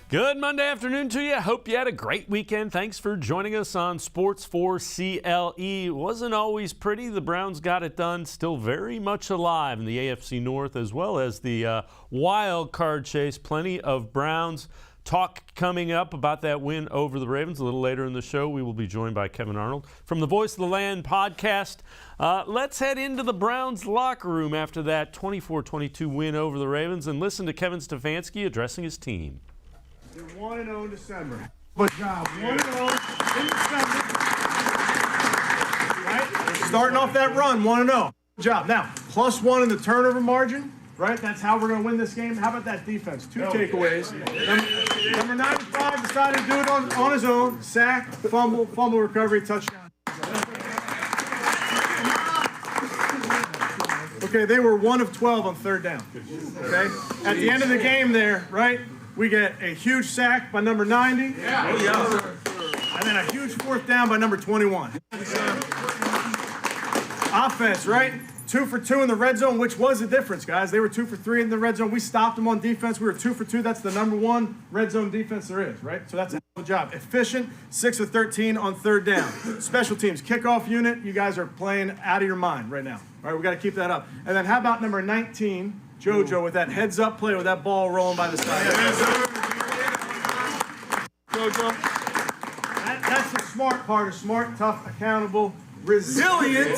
Good Monday afternoon to you. Hope you had a great weekend. Thanks for joining us on Sports4CLE. Wasn't always pretty. The Browns got it done. Still very much alive in the AFC North as well as the wild card chase. Plenty of Browns talk coming up about that win over the Ravens. A little later in the show, we will be joined by Kevan Arnold from the Voice of the Land podcast. Let's head into the Browns locker room after that 24-22 win over the Ravens and listen to Kevin Stefanski addressing his team. They're 1-0 in December. Good job. 1-0 in December. Right? Starting off that run, 1-0. Good job. Now, +1 in the turnover margin. Right? That's how we're going to win this game. How about that defense? 2 takeaways. Number 95 decided to do it on his own. Sack, fumble recovery, touchdown. Okay, they were 1 of 12 on 3rd down. Okay? At the end of the game there, right? We get a huge sack by number 90. Yeah. And then a huge 4th down by number 21. Offense, right? 2 for 2 in the red zone, which was the difference, guys. They were 2 for 3 in the red zone. We stopped them on defense. We were 2 for 2. That's the number 1 red zone defense there is, right? So that's a hell of a job. Efficient, 6 of 13 on 3rd down. Special teams, kickoff unit. You guys are playing out of your mind right now. All right, we got to keep that up. And then how about number 19? JoJo with that heads-up play with that ball rolling by the side. JoJo. That's the smart part. A smart, tough, accountable, resilient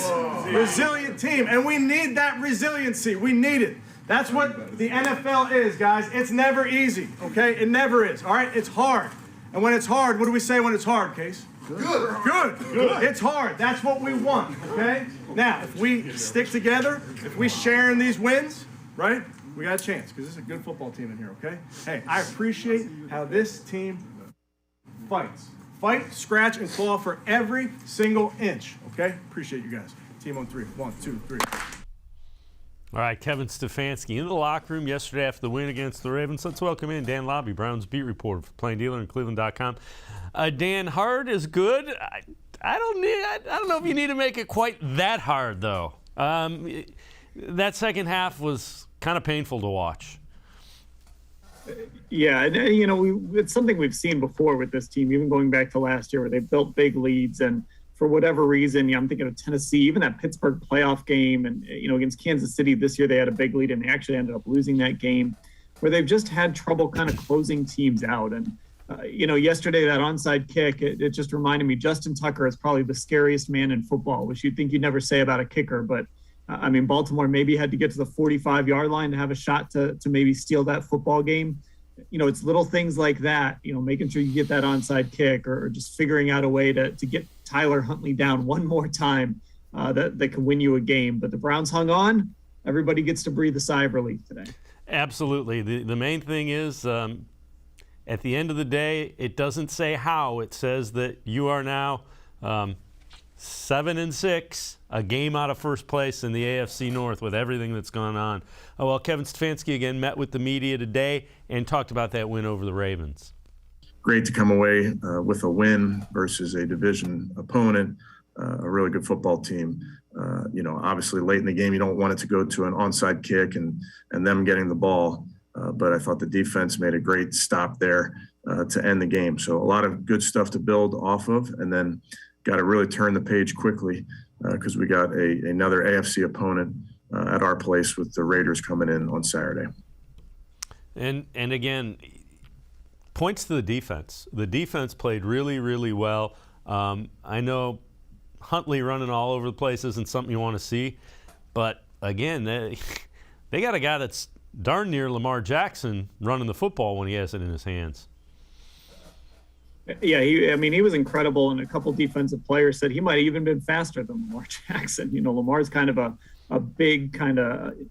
team. And we need that resiliency. We need it. That's what the NFL is, guys. It's never easy, okay? It never is, all right? It's hard. And when it's hard, what do we say when it's hard, Case? Good. It's hard. That's what we want, okay? Now, if we stick together, if we share in these wins, right? We got a chance because this is a good football team in here, okay? Hey, I appreciate how this team fights. Fight, scratch, and claw for every single inch, okay? Appreciate you guys. Team on 3. 1, 2, 3. All right, Kevin Stefanski in the locker room yesterday after the win against the Ravens. Let's welcome in Dan Labbe, Browns beat reporter for Plain Dealer and cleveland.com. Dan, hard is good. I don't know if you need to make it quite that hard, though. That second half was kind of painful to watch. Yeah, and it's something we've seen before with this team, even going back to last year where they built big leads. And for whatever reason, I'm thinking of Tennessee, even that Pittsburgh playoff game and, against Kansas City this year, they had a big lead and they actually ended up losing that game where they've just had trouble kind of closing teams out. And, yesterday, that onside kick, it just reminded me, Justin Tucker is probably the scariest man in football, which you'd think you'd never say about a kicker, but Baltimore maybe had to get to the 45-yard line to have a shot to maybe steal that football game. It's little things like that, making sure you get that onside kick or just figuring out a way to get Tyler Huntley down one more time that can win you a game. But the Browns hung on. Everybody gets to breathe a sigh of relief today. Absolutely. The main thing is at the end of the day, it doesn't say how. It says that you are now 7-6, a game out of first place in the AFC North with everything that's gone on. Well, Kevin Stefanski again met with the media today and talked about that win over the Ravens. Great to come away with a win versus a division opponent, a really good football team. Obviously late in the game, you don't want it to go to an onside kick and them getting the ball. But I thought the defense made a great stop there to end the game. So a lot of good stuff to build off of, and then got to really turn the page quickly because we got another AFC opponent at our place with the Raiders coming in on Saturday. And again, points to the defense. The defense played really, really well. I know Huntley running all over the place isn't something you want to see, but again, they got a guy that's darn near Lamar Jackson running the football when he has it in his hands. Yeah, he was incredible, and a couple defensive players said he might have even been faster than Lamar Jackson. Lamar's kind of a big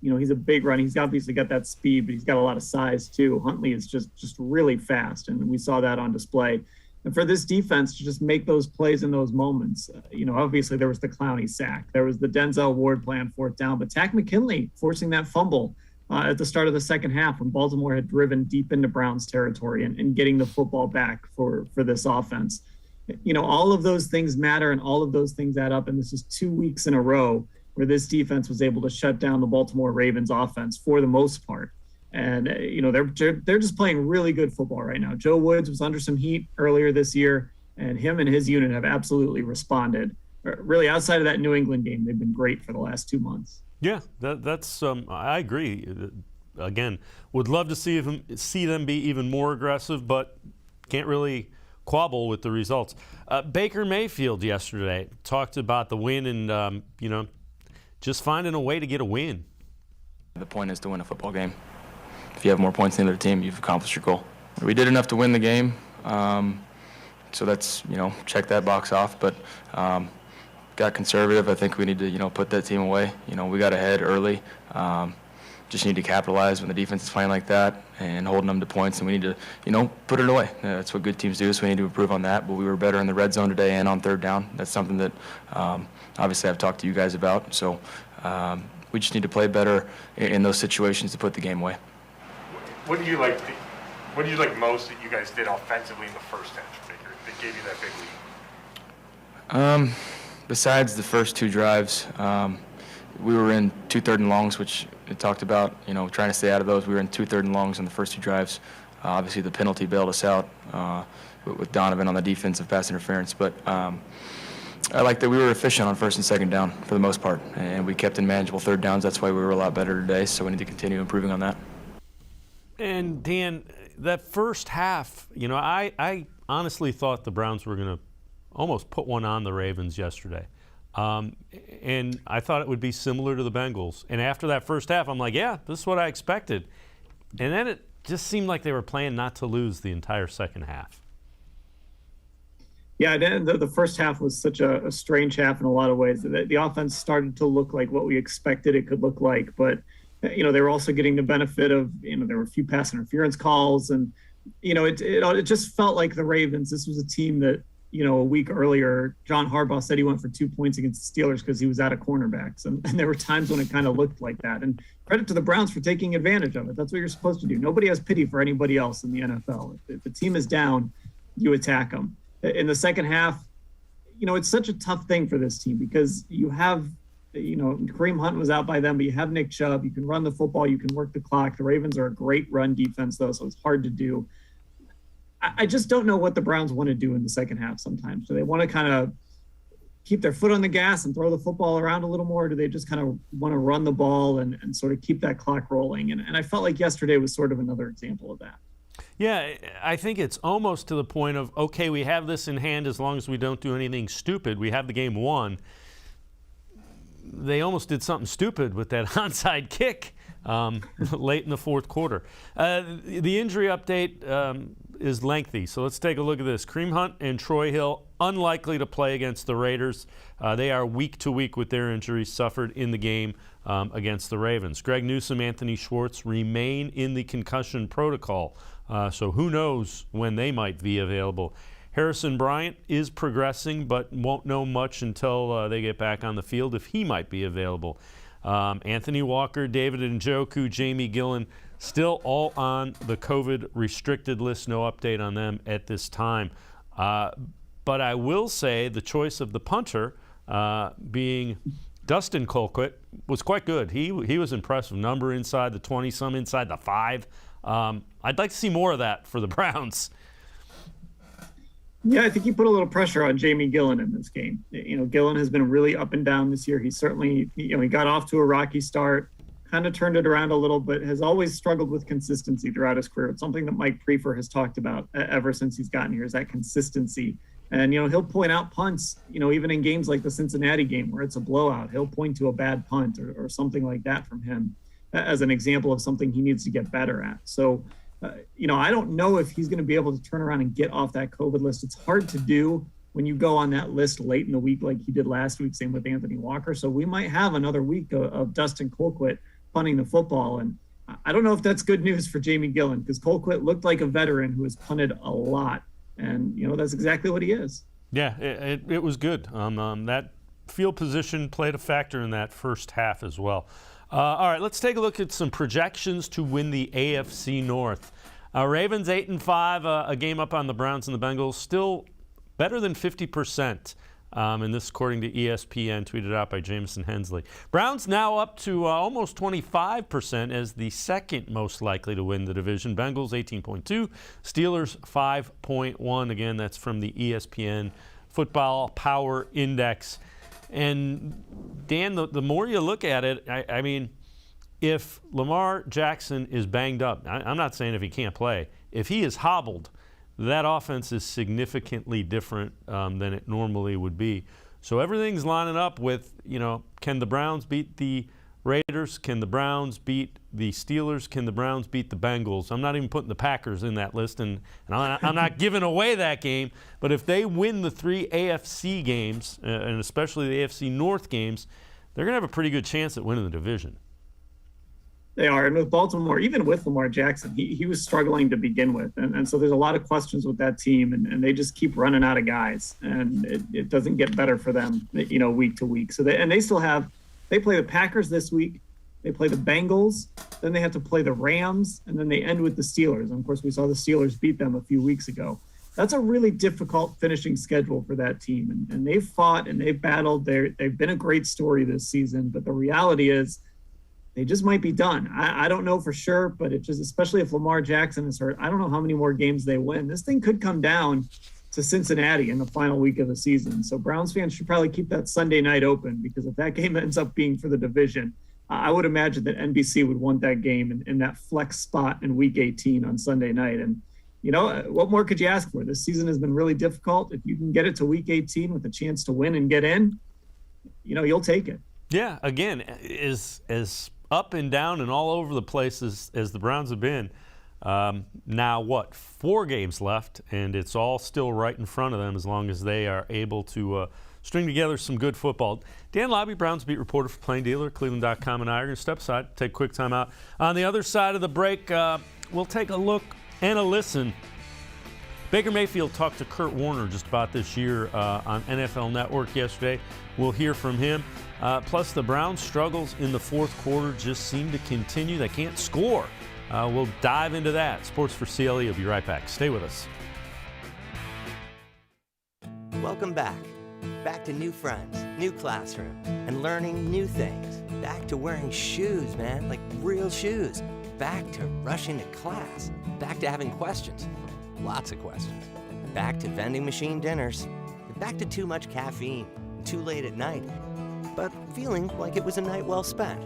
he's a big run. He's obviously got that speed, but he's got a lot of size too. Huntley is just really fast, and we saw that on display. And for this defense to just make those plays in those moments, obviously there was the Clowney sack. There was the Denzel Ward play on 4th down, but Takk McKinley forcing that fumble at the start of the second half when Baltimore had driven deep into Browns territory and getting the football back for this offense. All of those things matter and all of those things add up. And this is 2 weeks in a row where this defense was able to shut down the Baltimore Ravens offense for the most part. And, they're just playing really good football right now. Joe Woods was under some heat earlier this year, and him and his unit have absolutely responded. Really, outside of that New England game, they've been great for the last 2 months. Yeah, that's I agree. Again, would love to see them be even more aggressive, but can't really quabble with the results. Baker Mayfield yesterday talked about the win and, just finding a way to get a win. The point is to win a football game. If you have more points than the other team, you've accomplished your goal. We did enough to win the game, so that's, check that box off. But got conservative. I think we need to, put that team away. We got ahead early. Just need to capitalize when the defense is playing like that and holding them to points, and we need to, put it away. That's what good teams do, so we need to improve on that. But we were better in the red zone today and on third down. That's something that obviously I've talked to you guys about. So we just need to play better in those situations to put the game away. What do you like most that you guys did offensively in the first half, Baker, that gave you that big lead? Besides the first 2 drives, we were in 2 third and longs, which it talked about, trying to stay out of those. We were in 2 third and longs on the first 2 drives. Obviously, the penalty bailed us out with Donovan on the defensive pass interference. But I like that we were efficient on first and second down for the most part, and we kept in manageable third downs. That's why we were a lot better today, so we need to continue improving on that. And, Dan, that first half, I honestly thought the Browns were going to almost put one on the Ravens yesterday. And I thought it would be similar to the Bengals. And after that first half, I'm like, yeah, this is what I expected. And then it just seemed like they were playing not to lose the entire second half. Yeah, the first half was such a strange half in a lot of ways. The offense started to look like what we expected it could look like, but they were also getting the benefit of, there were a few pass interference calls, and it just felt like the Ravens. This was a team that, a week earlier, John Harbaugh said he went for 2 points against the Steelers because he was out of cornerbacks. And there were times when it kind of looked like that. And credit to the Browns for taking advantage of it. That's what you're supposed to do. Nobody has pity for anybody else in the NFL. If the team is down, you attack them. In the second half, it's such a tough thing for this team because you have, Kareem Hunt was out by them, but you have Nick Chubb. You can run the football. You can work the clock. The Ravens are a great run defense, though, so it's hard to do. I just don't know what the Browns want to do in the second half sometimes. Do they want to kind of keep their foot on the gas and throw the football around a little more? Or do they just kind of want to run the ball and sort of keep that clock rolling? And I felt like yesterday was sort of another example of that. Yeah, I think it's almost to the point of, okay, we have this in hand as long as we don't do anything stupid. We have the game won. They almost did something stupid with that onside kick late in the fourth quarter. The injury update is lengthy, so let's take a look at this. Kareem Hunt and Troy Hill unlikely to play against the Raiders. They are week to week with their injuries suffered in the game against the Ravens. Greg Newsome, Anthony Schwartz remain in the concussion protocol, so who knows when they might be available. Harrison Bryant is progressing, but won't know much until they get back on the field if he might be available. Anthony Walker, David Njoku, Jamie Gillen, still all on the COVID restricted list. No update on them at this time. But I will say the choice of the punter being Dustin Colquitt was quite good. He was impressive. Number inside the 20, some inside the 5. I'd like to see more of that for the Browns. Yeah, I think he put a little pressure on Jamie Gillen in this game. Gillen has been really up and down this year. He certainly, he got off to a rocky start, kind of turned it around a little, but has always struggled with consistency throughout his career. It's something that Mike Prefer has talked about ever since he's gotten here, is that consistency. And, he'll point out punts, even in games like the Cincinnati game where it's a blowout, he'll point to a bad punt or something like that from him as an example of something he needs to get better at. So, I don't know if he's going to be able to turn around and get off that COVID list. It's hard to do when you go on that list late in the week like he did last week, same with Anthony Walker. So we might have another week of Dustin Colquitt punting the football. And I don't know if that's good news for Jamie Gillen, because Colquitt looked like a veteran who has punted a lot. And, that's exactly what he is. Yeah, it was good. That field position played a factor in that first half as well. All right, let's take a look at some projections to win the AFC North. Ravens 8-5, a game up on the Browns and the Bengals, still better than 50%. And this, according to ESPN, tweeted out by Jameson Hensley. Browns now up to almost 25% as the second most likely to win the division. Bengals 18.2, Steelers 5.1. Again, that's from the ESPN Football Power Index. And Dan, the more you look at it, I mean, if Lamar Jackson is banged up, I'm not saying if he can't play, if he is hobbled, that offense is significantly different than it normally would be. So everything's lining up with, can the Browns beat the Raiders? Can the Browns beat the Steelers? Can the Browns beat the Bengals? I'm not even putting the Packers in that list, and I'm not giving away that game. But if they win the 3 AFC games, and especially the AFC North games, they're going to have a pretty good chance at winning the division. They are. And with Baltimore, even with Lamar Jackson, he was struggling to begin with. And so there's a lot of questions with that team, and they just keep running out of guys. And it doesn't get better for them, week to week. So they play the Packers this week. They play the Bengals. Then they have to play the Rams. And then they end with the Steelers. And, of course, we saw the Steelers beat them a few weeks ago. That's a really difficult finishing schedule for that team. And they've fought and they've battled. They've been a great story this season. But the reality is, they just might be done. I don't know for sure, but especially if Lamar Jackson is hurt, I don't know how many more games they win. This thing could come down to Cincinnati in the final week of the season. So Browns fans should probably keep that Sunday night open, because if that game ends up being for the division, I would imagine that NBC would want that game in that flex spot in week 18 on Sunday night. And, what more could you ask for? This season has been really difficult. If you can get it to week 18 with a chance to win and get in, you'll take it. Yeah, again, as up and down and all over the place as the Browns have been. Now, 4 games left, and it's all still right in front of them as long as they are able to string together some good football. Dan Labbe, Browns beat reporter for Plain Dealer, cleveland.com, and I are going to step aside, take a quick time out. On the other side of the break, we'll take a look and a listen. Baker Mayfield talked to Kurt Warner just about this year on NFL Network yesterday. We'll hear from him. Plus, the Browns' struggles in the fourth quarter just seem to continue. They can't score. We'll dive into that. Sports4CLE will be right back. Stay with us. Welcome back. Back to new friends, new classroom, and learning new things. Back to wearing shoes, man, like real shoes. Back to rushing to class. Back to having questions. Lots of questions. Back to vending machine dinners. Back to too much caffeine. Too late at night. But feeling like it was a night well spent.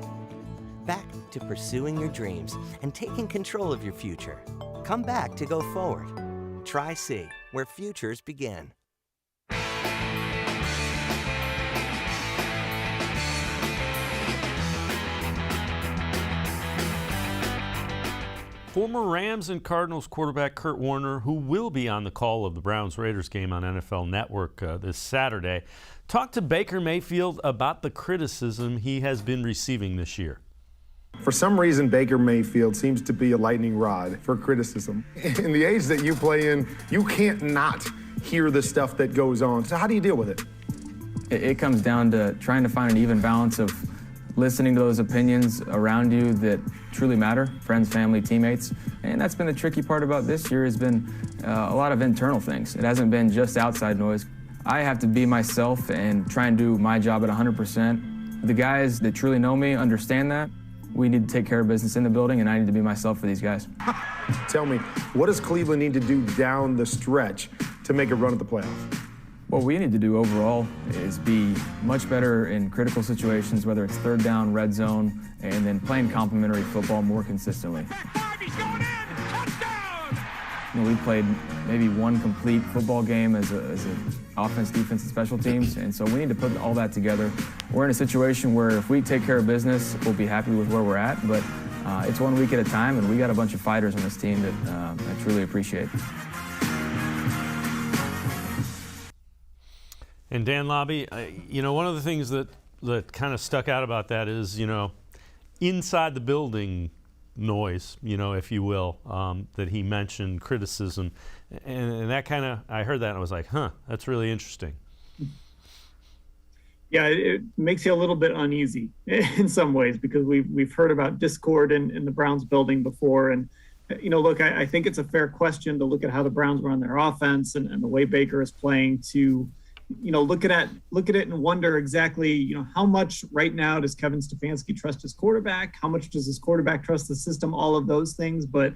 Back to pursuing your dreams and taking control of your future. Come back to go forward. Try C, where futures begin. Former Rams and Cardinals quarterback Kurt Warner, who will be on the call of the Browns-Raiders game on NFL Network this Saturday, talked to Baker Mayfield about the criticism he has been receiving this year. For some reason, Baker Mayfield seems to be a lightning rod for criticism. In the age that you play in, you can't not hear the stuff that goes on. So how do you deal with it? It comes down to trying to find an even balance of listening to those opinions around you that truly matter, friends, family, teammates. And that's been the tricky part about this year, has been a lot of internal things. It hasn't been just outside noise. I have to be myself and try and do my job at 100%. The guys that truly know me understand that. We need to take care of business in the building, and I need to be myself for these guys. Tell me, what does Cleveland need to do down the stretch to make a run at the playoffs? What we need to do overall is be much better in critical situations, whether it's third down, red zone, and then playing complementary football more consistently. We played maybe one complete football game as an offense, defense, and special teams, and so we need to put all that together. We're in a situation where if we take care of business, we'll be happy with where we're at, but it's 1 week at a time, and we got a bunch of fighters on this team that I truly appreciate. And Dan Labbe, one of the things that kind of stuck out about that is, inside the building noise, if you will, that he mentioned, criticism. And that kind of, I heard that and I was like, that's really interesting. Yeah, it makes you a little bit uneasy in some ways, because we've heard about discord in the Browns building before. And, look, I think it's a fair question to look at how the Browns run their offense and the way Baker is playing to look at it and wonder exactly, how much right now does Kevin Stefanski trust his quarterback? How much does his quarterback trust the system? All of those things. But,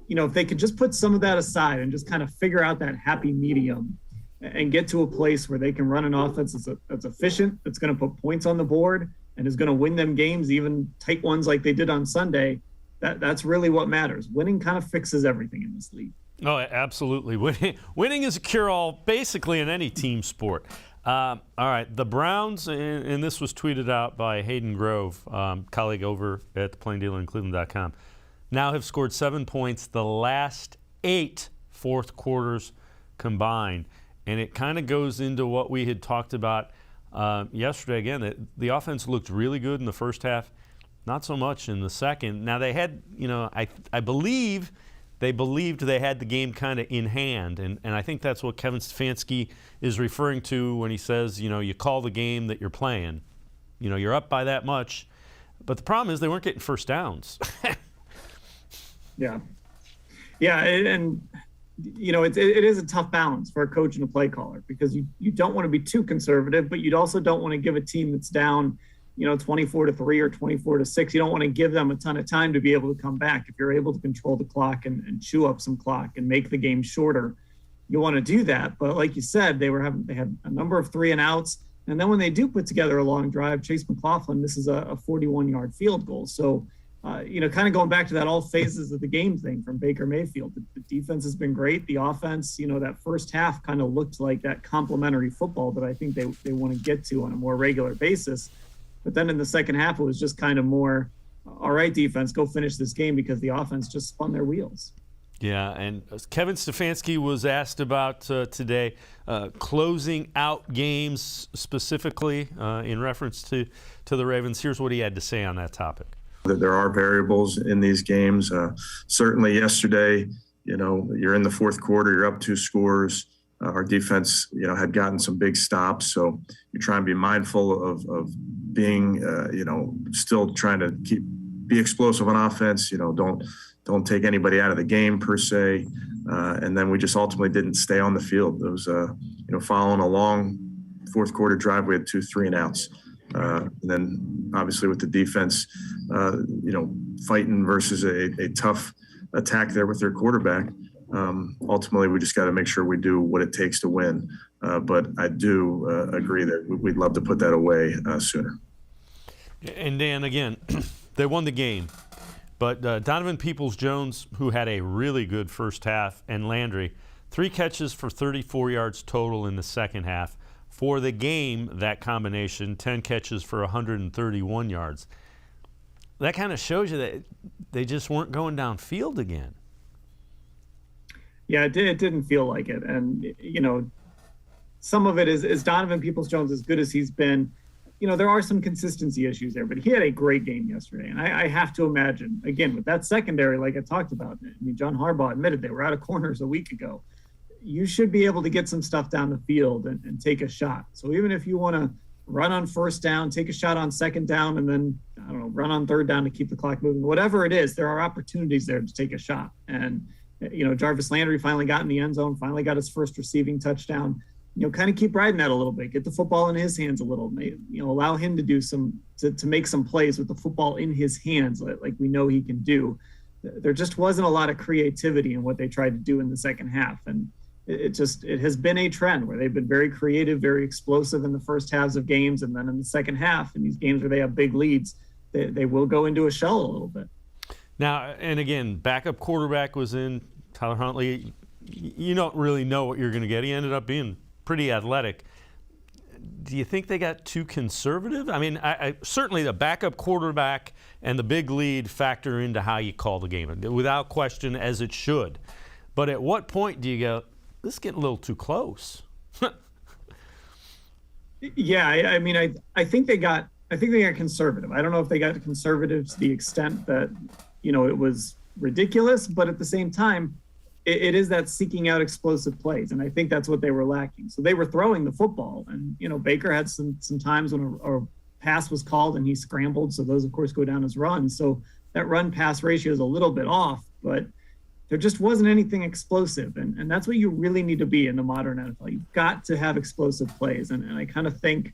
if they could just put some of that aside and just kind of figure out that happy medium and get to a place where they can run an offense that's efficient, that's going to put points on the board and is going to win them games, even tight ones like they did on Sunday, that's really what matters. Winning kind of fixes everything in this league. Oh, absolutely. Winning is a cure-all, basically, in any team sport. All right, the Browns, and this was tweeted out by Hayden Grove, colleague over at the Plain Dealer and cleveland.com, now have scored 7 points the last 8 fourth quarters combined. And it kind of goes into what we had talked about yesterday. Again, the offense looked really good in the first half, not so much in the second. Now, they had, I believe they believed they had the game kind of in hand. And I think that's what Kevin Stefanski is referring to when he says, you call the game that you're playing. You're up by that much. But the problem is they weren't getting first downs. Yeah. And it is a tough balance for a coach and a play caller, because you don't want to be too conservative, but you also don't want to give a team that's down 24-3 or 24-6. You don't want to give them a ton of time to be able to come back. If you're able to control the clock and chew up some clock and make the game shorter, you want to do that. But like you said, they had a number of 3 and outs. And then when they do put together a long drive, Chase McLaughlin, this is a 41-yard field goal. So, kind of going back to that all phases of the game thing from Baker Mayfield, the defense has been great. The offense, that first half kind of looked like that complementary football that I think they want to get to on a more regular basis. But then in the second half, it was just kind of more, all right, defense, go finish this game, because the offense just spun their wheels. Yeah, and Kevin Stefanski was asked about today closing out games specifically in reference to the Ravens. Here's what he had to say on that topic. There are variables in these games. Certainly yesterday, you're in the fourth quarter, you're up 2 scores. Our defense, had gotten some big stops. So you try and be mindful of being, still trying to be explosive on offense. Don't take anybody out of the game per se. And then we just ultimately didn't stay on the field. It was, following a long fourth quarter drive, we had 2 3 and outs. And then obviously with the defense, fighting versus a tough attack there with their quarterback. Ultimately, we just got to make sure we do what it takes to win. But I do agree that we'd love to put that away sooner. And Dan, again, they won the game. But Donovan Peoples-Jones, who had a really good first half, and Landry, 3 catches for 34 yards total in the second half. For the game, that combination, 10 catches for 131 yards. That kind of shows you that they just weren't going downfield again. Yeah, it didn't feel like it. And, some of it is Donovan Peoples-Jones, as good as he's been, there are some consistency issues there, but he had a great game yesterday. And I have to imagine, again, with that secondary, like I talked about, John Harbaugh admitted they were out of corners a week ago. You should be able to get some stuff down the field and take a shot. So even if you want to run on first down, take a shot on second down, and then, run on third down to keep the clock moving, whatever it is, there are opportunities there to take a shot. And, Jarvis Landry finally got in the end zone, finally got his first receiving touchdown. Kind of keep riding that a little bit, get the football in his hands a little, allow him to do to make some plays with the football in his hands, like we know he can do. There just wasn't a lot of creativity in what they tried to do in the second half. And it has been a trend where they've been very creative, very explosive in the first halves of games. And then in the second half, in these games where they have big leads, they will go into a shell a little bit. Now, and again, backup quarterback was in Tyler Huntley. You don't really know what you're going to get. He ended up being pretty athletic. Do you think they got too conservative? I mean, I certainly the backup quarterback and the big lead factor into how you call the game, without question, as it should. But at what point do you go, this is getting a little too close? Yeah, I think they got conservative. I don't know if they got conservative to the extent that, it was ridiculous, but at the same time, it is that seeking out explosive plays. And I think that's what they were lacking. So they were throwing the football, and, Baker had some times when a pass was called and he scrambled. So those, of course, go down as runs. So that run pass ratio is a little bit off, but there just wasn't anything explosive. And that's what you really need to be in the modern NFL. You've got to have explosive plays. And I kind of think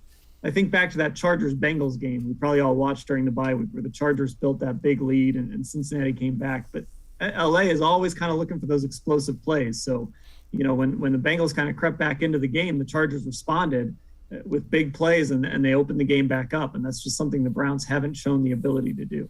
back to that Chargers-Bengals game we probably all watched during the bye week where the Chargers built that big lead and Cincinnati came back. But LA is always kind of looking for those explosive plays. So, when the Bengals kind of crept back into the game, the Chargers responded with big plays and they opened the game back up. And that's just something the Browns haven't shown the ability to do.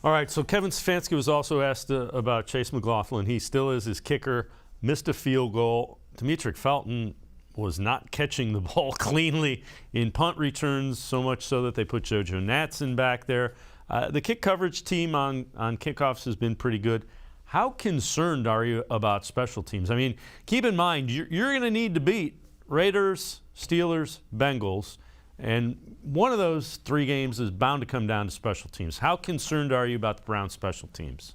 All right, so Kevin Stefanski was also asked about Chase McLaughlin. He still is his kicker, missed a field goal. Demetric Felton was not catching the ball cleanly in punt returns, so much so that they put JoJo Natson back there. The kick coverage team on kickoffs has been pretty good. How concerned are you about special teams? I mean, keep in mind, you're going to need to beat Raiders, Steelers, Bengals, and one of those 3 games is bound to come down to special teams. How concerned are you about the Browns' special teams?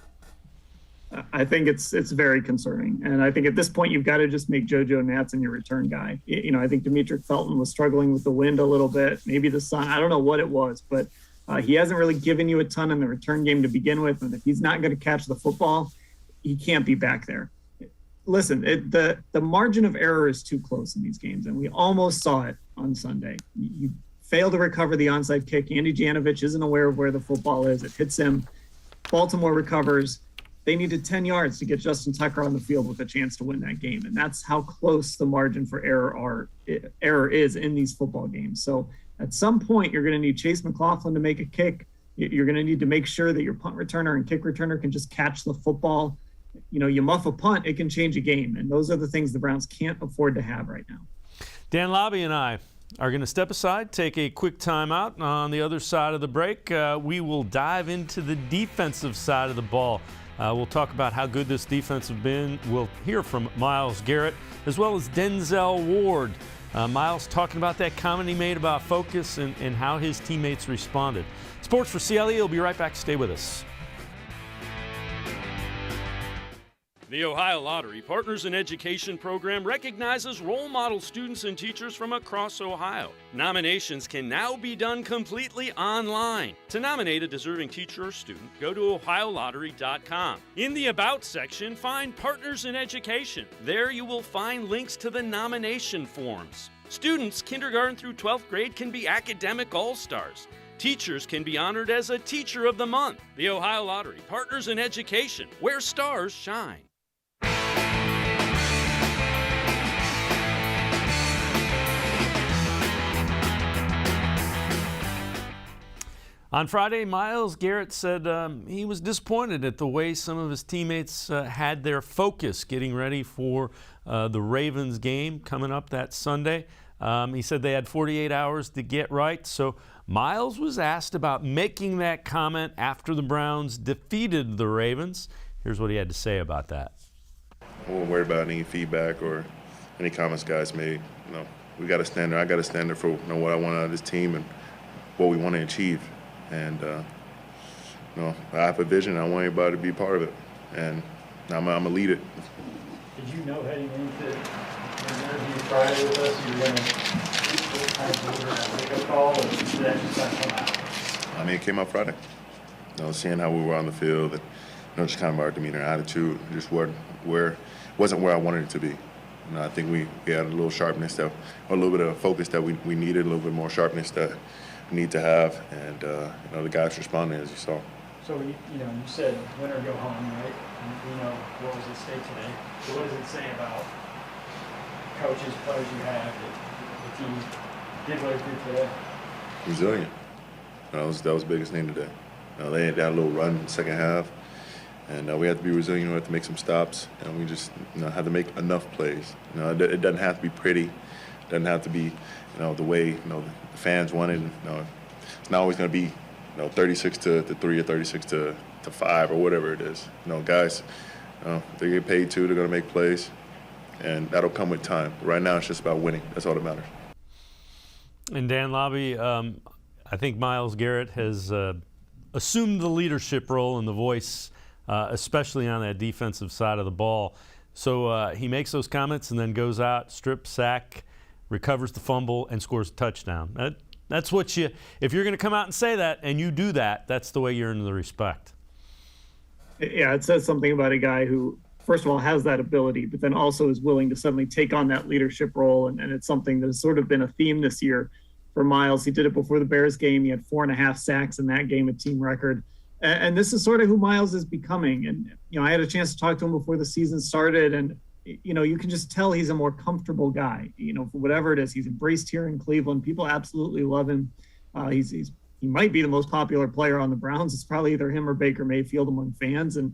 I think it's very concerning. And I think at this point, you've got to just make JoJo Natson your return guy. I think Demetric Felton was struggling with the wind a little bit, maybe the sun. I don't know what it was, but he hasn't really given you a ton in the return game to begin with. And if he's not going to catch the football, he can't be back there. Listen, the margin of error is too close in these games, and we almost saw it on Sunday. You fail to recover the onside kick. Andy Janovich isn't aware of where the football is. It hits him. Baltimore recovers. They needed 10 yards to get Justin Tucker on the field with a chance to win that game, and that's how close the margin for error is in these football games. So at some point, you're going to need Chase McLaughlin to make a kick. You're going to need to make sure that your punt returner and kick returner can just catch the football. You muff a punt, it can change a game. And those are the things the Browns can't afford to have right now. Dan Labbe and I are going to step aside, take a quick timeout. On the other side of the break, we will dive into the defensive side of the ball. We'll talk about how good this defense has been. We'll hear from Myles Garrett as well as Denzel Ward. Myles talking about that comment he made about focus and how his teammates responded. Sports4CLE will be right back. Stay with us. The Ohio Lottery Partners in Education program recognizes role model students and teachers from across Ohio. Nominations can now be done completely online. To nominate a deserving teacher or student, go to ohiolottery.com. In the About section, find Partners in Education. There you will find links to the nomination forms. Students kindergarten through 12th grade can be academic all-stars. Teachers can be honored as a Teacher of the Month. The Ohio Lottery Partners in Education, where stars shine. On Friday, Myles Garrett said he was disappointed at the way some of his teammates had their focus getting ready for the Ravens game coming up that Sunday. He said they had 48 hours to get right. So Myles was asked about making that comment after the Browns defeated the Ravens. Here's what he had to say about that. I won't worry about any feedback or any comments guys made. We got a standard. I got a standard for what I want out of this team and what we want to achieve. And, I have a vision. I want everybody to be part of it. And I'm going to lead it. Did you know heading into the interview Friday with us you were going to kind of deliver a wake-up call, or did that just not come out? I mean, it came out Friday. Seeing how we were on the field, and, just kind of our demeanor, attitude, just wasn't where I wanted it to be. I think we had a little sharpness, or a little bit of focus that we needed, a little bit more sharpness that we need to have, and the guys responded as you saw. So you said win or go home, right? And what was at stake today. So what does it say about coaches, players you have, that the team did what it did today? Resilient. That was the biggest thing today. They had that little run in the second half, and we had to be resilient. We had to make some stops, and we just had to make enough plays. It doesn't have to be pretty. It doesn't have to be the way the fans wanted. It's not always going to be 36 to 3 or 36 to 5 or whatever it is. Guys, they get paid too. They're going to make plays, and that'll come with time. Right now, it's just about winning. That's all that matters. And Dan Labbe, I think Myles Garrett has assumed the leadership role and the voice, especially on that defensive side of the ball. So he makes those comments and then goes out, strip sack, recovers the fumble, and scores a touchdown. That's what if you're going to come out and say that and you do that, that's the way you earn the respect. Yeah, it says something about a guy who first of all, has that ability, but then also is willing to suddenly take on that leadership role. And it's something that has sort of been a theme this year for Myles. He did it before the Bears game. He had 4.5 sacks in that game, a team record. And this is sort of who Myles is becoming. And, I had a chance to talk to him before the season started, and, you can just tell he's a more comfortable guy, for whatever it is. He's embraced here in Cleveland. People absolutely love him. He might be the most popular player on the Browns. It's probably either him or Baker Mayfield among fans. And,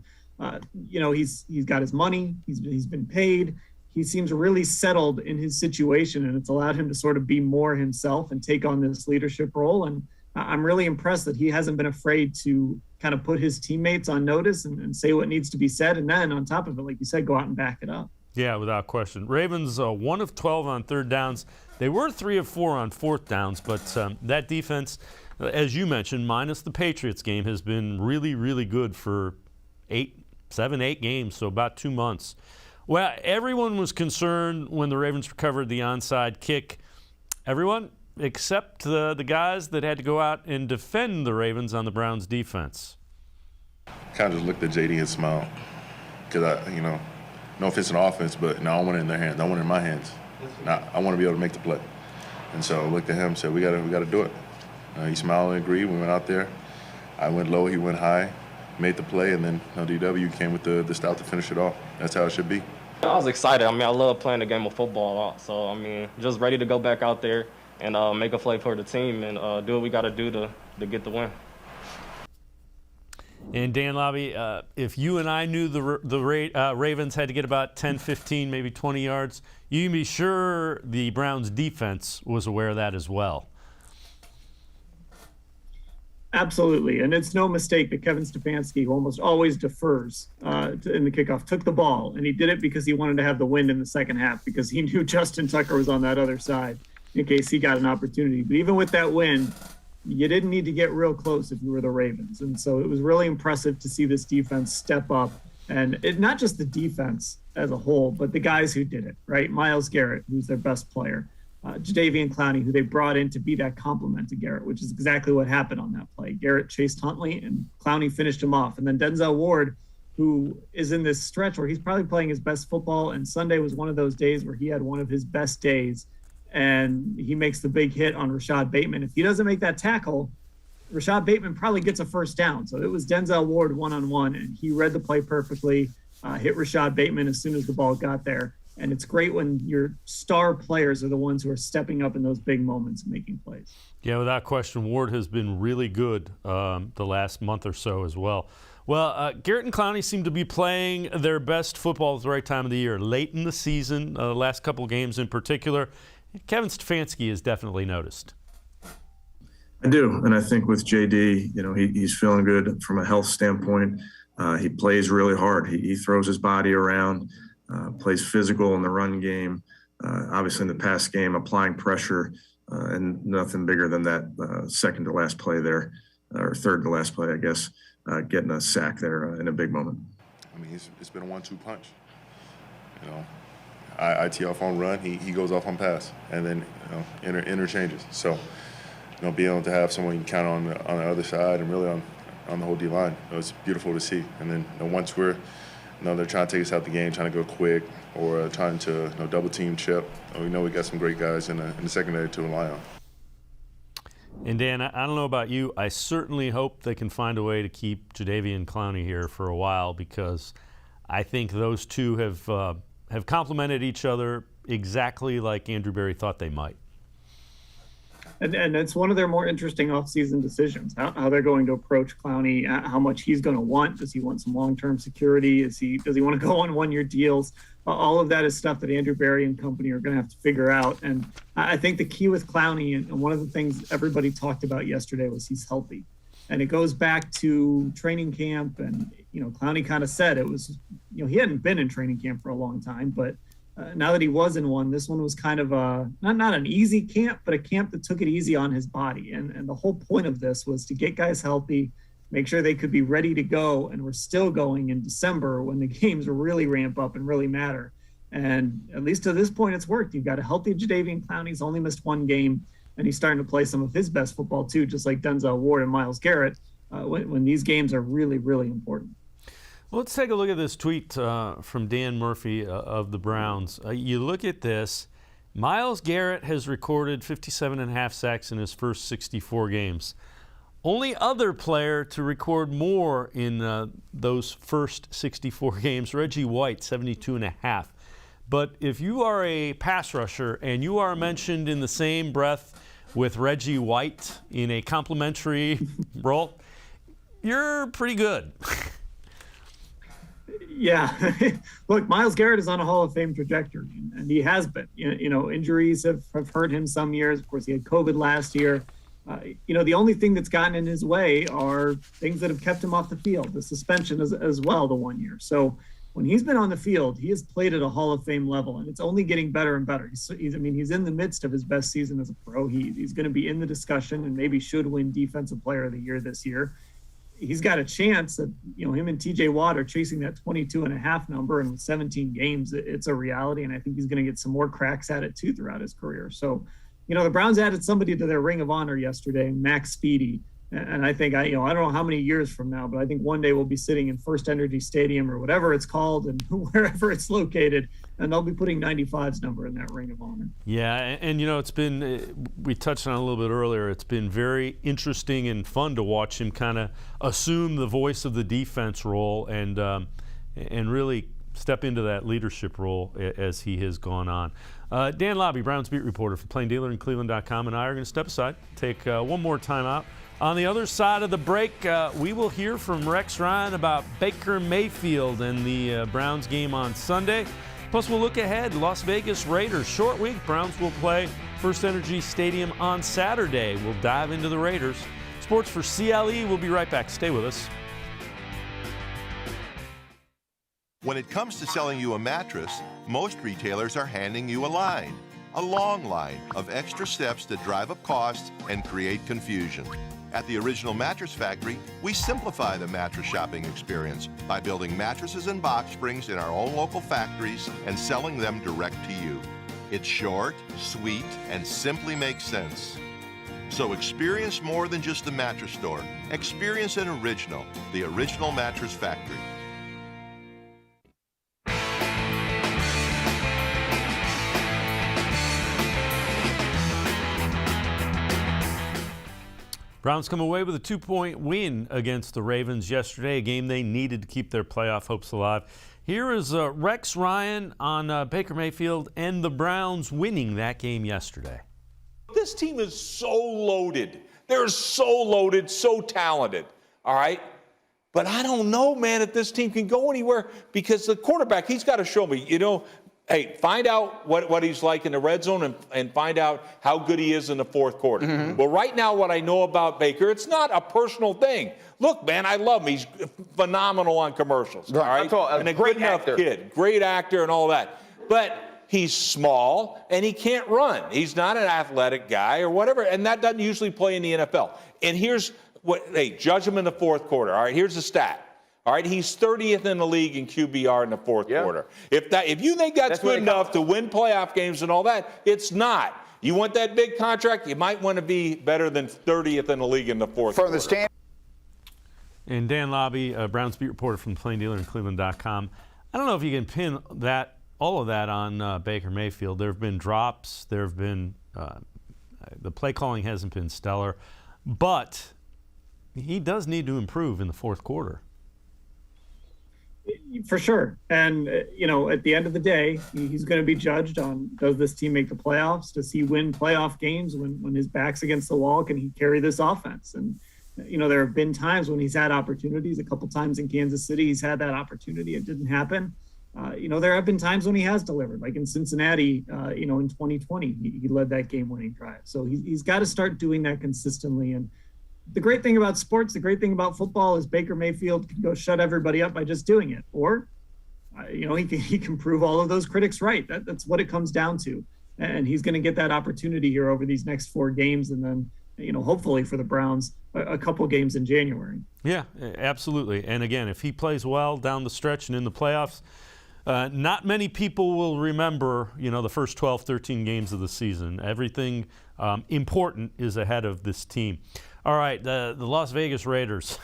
he's got his money. He's been paid. He seems really settled in his situation, and it's allowed him to sort of be more himself and take on this leadership role. And I'm really impressed that he hasn't been afraid to kind of put his teammates on notice and say what needs to be said. And then on top of it, like you said, go out and back it up. Yeah, without question. Ravens 1 of 12 on third downs. They were 3 of 4 on fourth downs, but that defense, as you mentioned, minus the Patriots game, has been really, really good for 7, 8 games, so about 2 months. Well, everyone was concerned when the Ravens recovered the onside kick. Everyone except the guys that had to go out and defend the Ravens on the Browns defense. Kind of just looked at JD and smiled because no offense in offense, but no, I want it in their hands. I want it in my hands. I want to be able to make the play. And so I looked at him and said, we got to do it. He smiled and agreed. We went out there. I went low, he went high, made the play, and then DW came with the stout to finish it off. That's how it should be. I was excited. I love playing the game of football. So, just ready to go back out there and make a play for the team and do what we got to do to get the win. And Dan Labbe, if you and I knew the Ravens had to get about 10, 15, maybe 20 yards, you can be sure the Browns defense was aware of that as well. Absolutely. And it's no mistake that Kevin Stefanski, who almost always defers in the kickoff, took the ball. And he did it because he wanted to have the wind in the second half, because he knew Justin Tucker was on that other side in case he got an opportunity. But even with that wind, you didn't need to get real close if you were the Ravens. And so it was really impressive to see this defense step up. And not just the defense as a whole, but the guys who did it, right? Myles Garrett, who's their best player. Jadeveon Clowney, who they brought in to be that complement to Garrett, which is exactly what happened on that play. Garrett chased Huntley, and Clowney finished him off. And then Denzel Ward, who is in this stretch where he's probably playing his best football, and Sunday was one of those days where he had one of his best days. And he makes the big hit on Rashad Bateman. If he doesn't make that tackle, Rashad Bateman probably gets a first down. So it was Denzel Ward one-on-one, and he read the play perfectly, hit Rashad Bateman as soon as the ball got there. And it's great when your star players are the ones who are stepping up in those big moments and making plays. Yeah, without question, Ward has been really good the last month or so as well. Well, Garrett and Clowney seem to be playing their best football at the right time of the year, late in the season, the last couple games in particular. Kevin Stefanski has definitely noticed. I do, and I think with JD, he's feeling good from a health standpoint. He plays really hard. He throws his body around, plays physical in the run game. Obviously in the pass game, applying pressure, and nothing bigger than that second to last play there, or third to last play, I guess, getting a sack there in a big moment. It's been a 1-2 punch. I tee off on run, he goes off on pass, and then interchanges. So, being able to have someone you can count on the other side and really on the whole D line, it's beautiful to see. And then once we're, they're trying to take us out the game, trying to go quick, or trying to double team Chip. We know we got some great guys in the secondary to rely on. And Dan, I don't know about you, I certainly hope they can find a way to keep Jadeveon Clowney here for a while, because I think those two have complemented each other exactly like Andrew Berry thought they might. And it's one of their more interesting offseason decisions, how they're going to approach Clowney, how much he's going to want. Does he want some long-term security? Does he want to go on one-year deals? All of that is stuff that Andrew Berry and company are going to have to figure out. And I think the key with Clowney, and one of the things everybody talked about yesterday, was he's healthy. And it goes back to training camp. And, Clowney kind of said it was, he hadn't been in training camp for a long time, but now that he was in one, this one was kind of not an easy camp, but a camp that took it easy on his body. And the whole point of this was to get guys healthy, make sure they could be ready to go. And we're still going in December when the games really ramp up and really matter. And at least to this point, it's worked. You've got a healthy Jadeveon Clowney. He's only missed one game, and he's starting to play some of his best football too, just like Denzel Ward and Myles Garrett, when these games are really, really important. Well, let's take a look at this tweet from Dan Murphy of the Browns. You look at this. Myles Garrett has recorded 57.5 sacks in his first 64 games. Only other player to record more in those first 64 games, Reggie White, 72.5. But if you are a pass rusher and you are mentioned in the same breath with Reggie White in a complimentary role, you're pretty good. Yeah. Look, Myles Garrett is on a Hall of Fame trajectory, and he has been. Injuries have hurt him some years. Of course, he had COVID last year. The only thing that's gotten in his way are things that have kept him off the field, the suspension as well, the 1 year. So when he's been on the field, he has played at a Hall of Fame level, and it's only getting better and better. He's in the midst of his best season as a pro. He's going to be in the discussion and maybe should win Defensive Player of the Year this year. He's got a chance that, him and TJ Watt are chasing that 22.5 number, and with 17 games, it's a reality. And I think he's going to get some more cracks at it too throughout his career. So, the Browns added somebody to their Ring of Honor yesterday, Max Speedy. And I think, I don't know how many years from now, but I think one day we'll be sitting in First Energy Stadium or whatever it's called and wherever it's located, and they'll be putting 95's number in that Ring of Honor. Yeah, and it's been, we touched on it a little bit earlier, it's been very interesting and fun to watch him kind of assume the voice of the defense role and really step into that leadership role as he has gone on. Dan Labbe, Browns beat reporter for Plain Dealer and cleveland.com, and I are going to step aside, take one more time out. On the other side of the break, we will hear from Rex Ryan about Baker Mayfield and the Browns game on Sunday. Plus, we'll look ahead. Las Vegas Raiders, short week. Browns will play First Energy Stadium on Saturday. We'll dive into the Raiders. Sports4CLE, we'll be right back. Stay with us. When it comes to selling you a mattress, most retailers are handing you a line. A long line of extra steps that drive up costs and create confusion. At the Original Mattress Factory, we simplify the mattress shopping experience by building mattresses and box springs in our own local factories and selling them direct to you. It's short, sweet, and simply makes sense. So experience more than just the mattress store. Experience an original, the Original Mattress Factory. Browns come away with a 2-point win against the Ravens yesterday, a game they needed to keep their playoff hopes alive. Here is Rex Ryan on Baker Mayfield and the Browns winning that game yesterday. This team is so loaded. They're so loaded, so talented, all right? But I don't know, man, if this team can go anywhere because the quarterback, he's got to show me, hey, find out what he's like in the red zone and find out how good he is in the fourth quarter. Mm-hmm. Well, right now, what I know about Baker, it's not a personal thing. Look, man, I love him. He's phenomenal on commercials, all right? And a great actor. Kid, great actor and all that. But he's small and he can't run. He's not an athletic guy or whatever, and that doesn't usually play in the NFL. And here's judge him in the fourth quarter, all right? Here's the stat. All right, he's 30th in the league in QBR in the fourth quarter. If you think that's good enough to win playoff games and all that, it's not. You want that big contract, you might want to be better than 30th in the league in the fourth quarter. And Dan Labbe, Browns beat reporter from Plain Dealer and cleveland.com. I don't know if you can pin all of that on Baker Mayfield. There have been drops. There have been the play calling hasn't been stellar, but he does need to improve in the fourth quarter. For sure. And, at the end of the day, he's going to be judged on, does this team make the playoffs? Does he win playoff games when his back's against the wall? Can he carry this offense? And, there have been times when he's had opportunities. A couple times in Kansas City, he's had that opportunity. It didn't happen. There have been times when he has delivered, like in Cincinnati, in 2020, he led that game-winning drive. So he's got to start doing that consistently. And the great thing about sports, the great thing about football is Baker Mayfield can go shut everybody up by just doing it. Or, he can prove all of those critics right. That's what it comes down to. And he's going to get that opportunity here over these next 4 games. And then, hopefully for the Browns, a couple games in January. Yeah, absolutely. And again, if he plays well down the stretch and in the playoffs, not many people will remember, the first 12, 13 games of the season. Everything important is ahead of this team. All right, the Las Vegas Raiders.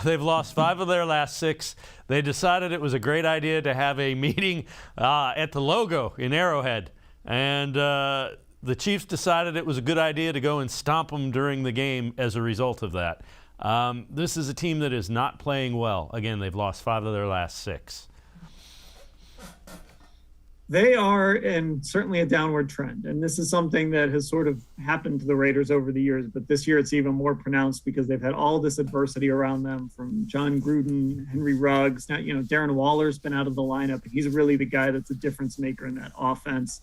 They've lost 5 of their last 6. They decided it was a great idea to have a meeting at the Logo in Arrowhead. And the Chiefs decided it was a good idea to go and stomp them during the game as a result of that. This is a team that is not playing well. Again, they've lost 5 of their last 6. They are in certainly a downward trend. And this is something that has sort of happened to the Raiders over the years. But this year it's even more pronounced because they've had all this adversity around them, from John Gruden, Henry Ruggs. Now, Darren Waller's been out of the lineup. And he's really the guy that's a difference maker in that offense.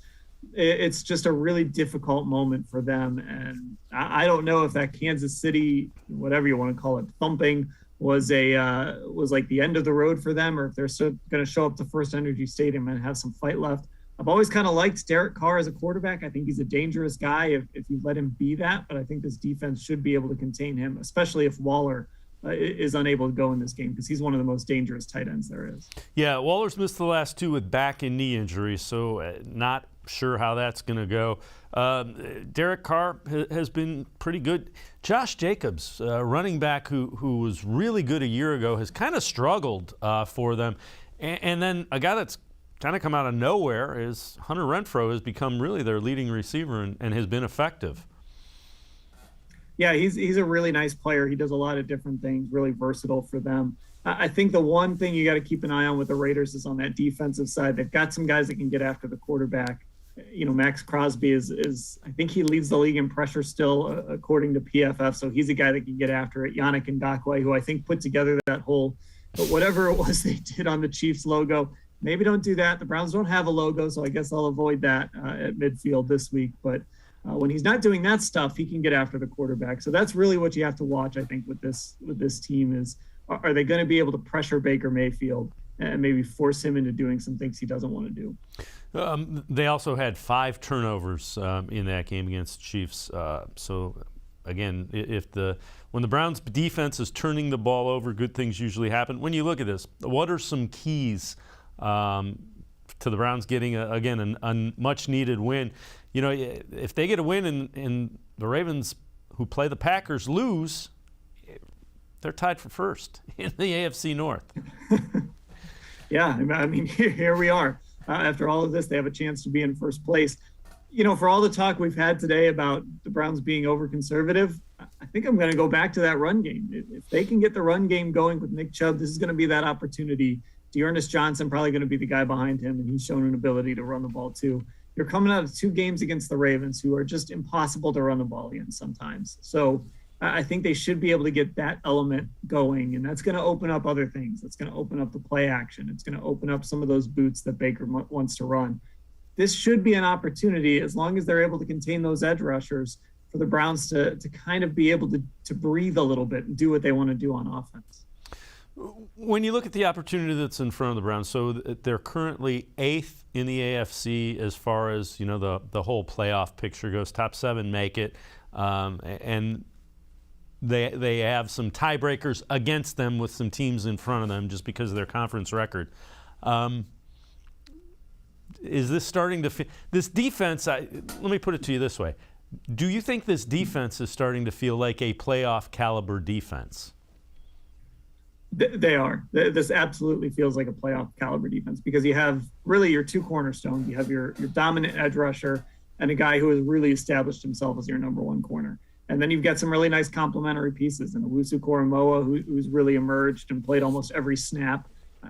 It's just a really difficult moment for them. And I don't know if that Kansas City, whatever you want to call it, thumping was like the end of the road for them, or if they're still going to show up to First Energy Stadium and have some fight left. I've always kind of liked Derek Carr as a quarterback. I think he's a dangerous guy if you let him be that, but I think this defense should be able to contain him, especially if Waller is unable to go in this game, because he's one of the most dangerous tight ends there is. Yeah, Waller's missed the last 2 with back and knee injuries, so not sure how that's going to go. Derek Carr has been pretty good. Josh Jacobs, running back who was really good a year ago, has kind of struggled for them. And then a guy that's kind of come out of nowhere is Hunter Renfrow, has become really their leading receiver and has been effective. Yeah, he's a really nice player. He does a lot of different things, really versatile for them. I think the one thing you got to keep an eye on with the Raiders is on that defensive side. They've got some guys that can get after the quarterback. Max Crosby is I think he leads the league in pressure still, according to PFF. So he's a guy that can get after it. Yannick Ngakoue, who I think put together that whole, but whatever it was they did on the Chiefs logo, maybe don't do that. The Browns don't have a logo, so I guess I'll avoid that at midfield this week. But when he's not doing that stuff, he can get after the quarterback. So that's really what you have to watch, I think, with this team is, are they going to be able to pressure Baker Mayfield and maybe force him into doing some things he doesn't want to do? They also had 5 turnovers in that game against the Chiefs. So again, when the Browns defense is turning the ball over, good things usually happen. When you look at this, what are some keys to the Browns getting a much needed win? If they get a win and the Ravens, who play the Packers, lose, they're tied for first in the AFC North. Yeah, I mean, here we are. After all of this, they have a chance to be in first place. For all the talk we've had today about the Browns being over-conservative, I think I'm going to go back to that run game. If they can get the run game going with Nick Chubb, this is going to be that opportunity. Dearness Johnson probably going to be the guy behind him, and he's shown an ability to run the ball too. You're coming out of 2 games against the Ravens, who are just impossible to run the ball in sometimes. So I think they should be able to get that element going, and that's going to open up other things. That's going to open up the play action. It's going to open up some of those boots that Baker wants to run. This should be an opportunity, as long as they're able to contain those edge rushers, for the Browns to kind of be able to breathe a little bit and do what they want to do on offense. When you look at the opportunity that's in front of the Browns, so they're currently 8th in the AFC as far as the whole playoff picture goes. Top 7 make it, and they have some tiebreakers against them with some teams in front of them just because of their conference record. Is this starting to this defense? Let me put it to you this way: do you think this defense is starting to feel like a playoff caliber defense? They are. This absolutely feels like a playoff caliber defense, because you have really your 2 cornerstones. You have your dominant edge rusher and a guy who has really established himself as your number 1 corner. And then you've got some really nice complementary pieces in Owusu Koramoah, who's really emerged and played almost every snap.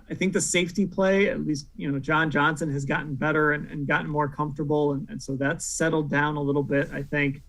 I think the safety play, at least, John Johnson has gotten better and gotten more comfortable. And so that's settled down a little bit, I think.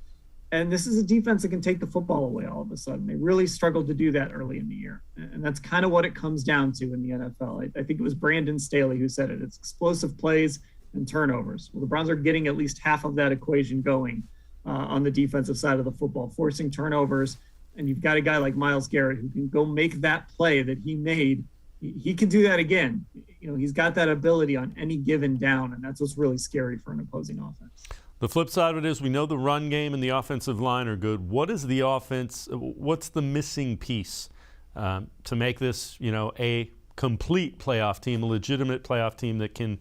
And this is a defense that can take the football away all of a sudden. They really struggled to do that early in the year. And that's kind of what it comes down to in the NFL. I think it was Brandon Staley who said it. It's explosive plays and turnovers. Well, the Browns are getting at least half of that equation going on the defensive side of the football, forcing turnovers. And you've got a guy like Myles Garrett who can go make that play that he made. He can do that again. He's got that ability on any given down, and that's what's really scary for an opposing offense. The flip side of it is we know the run game and the offensive line are good. What is the offense? What's the missing piece to make this, a complete playoff team, a legitimate playoff team that can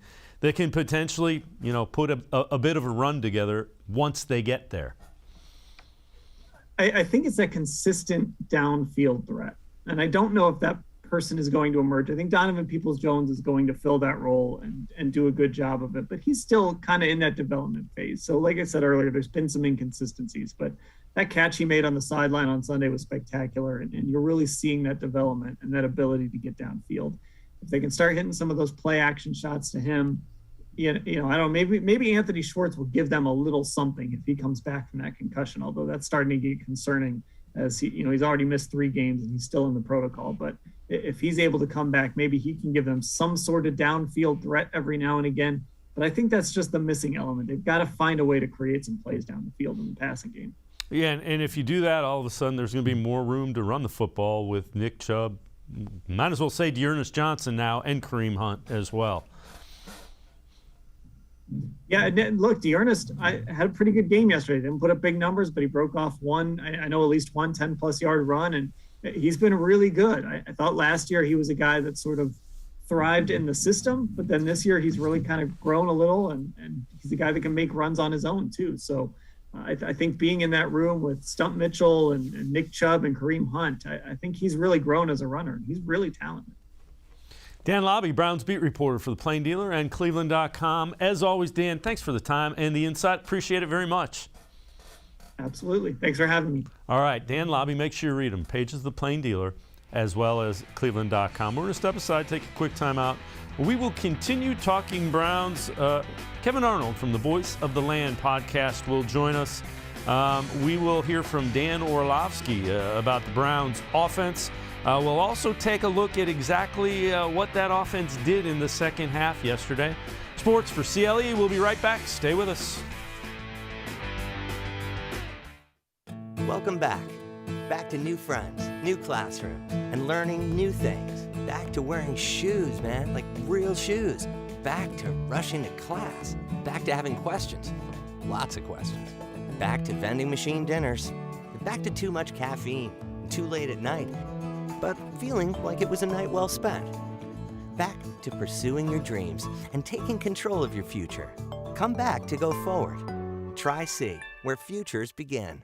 potentially, put a bit of a run together once they get there? I think it's that consistent downfield threat. And I don't know if that person is going to emerge. I think Donovan Peoples-Jones is going to fill that role and do a good job of it, but he's still kind of in that development phase. So like I said earlier, there's been some inconsistencies, but that catch he made on the sideline on Sunday was spectacular. And you're really seeing that development and that ability to get downfield. If they can start hitting some of those play action shots to him, I don't know, maybe Anthony Schwartz will give them a little something if he comes back from that concussion, although that's starting to get concerning as he's already missed 3 games and he's still in the protocol. But if he's able to come back, maybe he can give them some sort of downfield threat every now and again. But I think that's just the missing element. They've got to find a way to create some plays down the field in the passing game. Yeah, and if you do that, all of a sudden there's going to be more room to run the football with Nick Chubb. Might as well say Dearness Johnson now and Kareem Hunt as well. Yeah, and look, Dearness had a pretty good game yesterday. Didn't put up big numbers, but he broke off one, I know at least one 10-plus yard run, and he's been really good. I thought last year he was a guy that sort of thrived in the system, but then this year he's really kind of grown a little, and he's a guy that can make runs on his own too. So I think being in that room with Stump Mitchell and Nick Chubb and Kareem Hunt, I think he's really grown as a runner. He's really talented. Dan Labbe, Browns beat reporter for the Plain Dealer and cleveland.com. As always, Dan, thanks for the time and the insight. Appreciate it very much. Absolutely. Thanks for having me. All right, Dan Labbe, make sure you read them. Pages of the Plain Dealer as well as cleveland.com. We're going to step aside, take a quick time out. We will continue talking Browns. Kevan Arnold from the Voice of the Land podcast will join us. We will hear from Dan Orlovsky about the Browns offense. We'll also take a look at exactly what that offense did in the second half yesterday. Sports for CLE. We'll be right back. Stay with us. Welcome back. Back to new friends, new classroom, and learning new things. Back to wearing shoes, man, like real shoes. Back to rushing to class. Back to having questions. Lots of questions. Back to vending machine dinners. Back to too much caffeine, too late at night, but feeling like it was a night well spent. Back to pursuing your dreams and taking control of your future. Come back to go forward. Try C, where futures begin.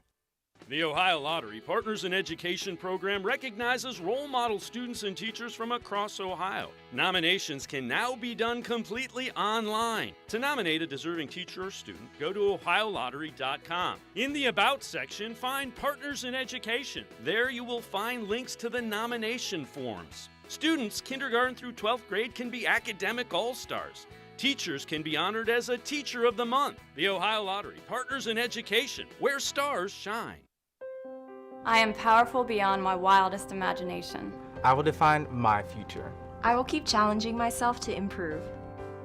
The Ohio Lottery Partners in Education program recognizes role model students and teachers from across Ohio. Nominations can now be done completely online. To nominate a deserving teacher or student, go to ohiolottery.com. In the About section, find Partners in Education. There you will find links to the nomination forms. Students kindergarten through 12th grade can be academic all-stars. Teachers can be honored as a Teacher of the Month. The Ohio Lottery Partners in Education, where stars shine. I am powerful beyond my wildest imagination. I will define my future. I will keep challenging myself to improve.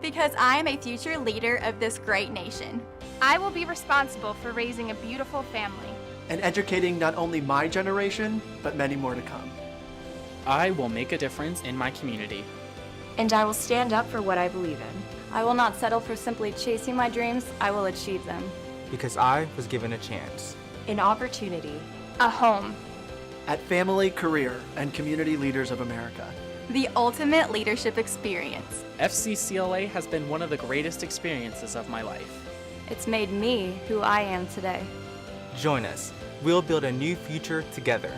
Because I am a future leader of this great nation. I will be responsible for raising a beautiful family. And educating not only my generation, but many more to come. I will make a difference in my community. And I will stand up for what I believe in. I will not settle for simply chasing my dreams. I will achieve them. Because I was given a chance. An opportunity. A home. At Family, Career, and Community Leaders of America. The ultimate leadership experience. FCCLA has been one of the greatest experiences of my life. It's made me who I am today. Join us. We'll build a new future together.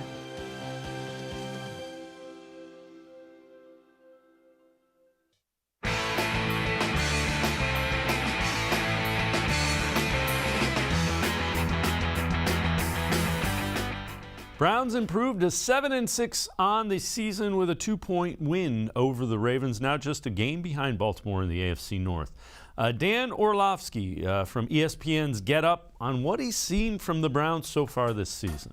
Browns improved to 7-6 on the season with a 2-point win over the Ravens, now just a game behind Baltimore in the AFC North. Dan Orlovsky from ESPN's Get Up on what he's seen from the Browns so far this season.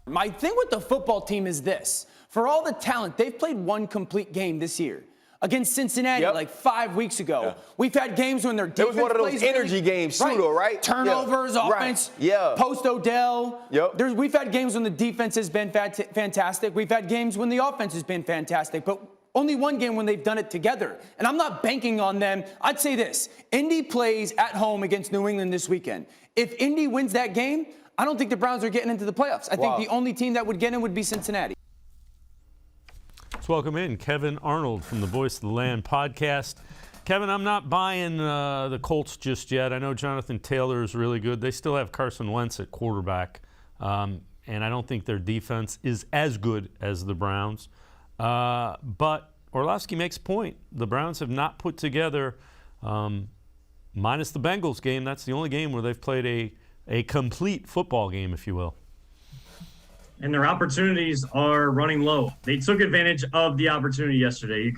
My thing with the football team is this. For all the talent, they've played one complete game this year. Against Cincinnati, like 5 weeks ago. Yeah. We've had games when their defense plays. It was one of those energy games, pseudo, right? Turnovers, offense, post Odell. We've had games when the defense has been fantastic. We've had games when the offense has been fantastic. But only one game when they've done it together. And I'm not banking on them. I'd say this. Indy plays at home against New England this weekend. If Indy wins that game, I don't think the Browns are getting into the playoffs. I think the only team that would get in would be Cincinnati. Let's welcome in Kevan Arnold from the Voice of the Land podcast. Kevin, I'm not buying the Colts just yet. I know Jonathan Taylor is really good. They still have Carson Wentz at quarterback. and I don't think their defense is as good as the Browns. But Orlovsky makes a point. The Browns have not put together, minus the Bengals game, that's the only game where they've played a complete football game, if you will. And their opportunities are running low. They took advantage of the opportunity yesterday.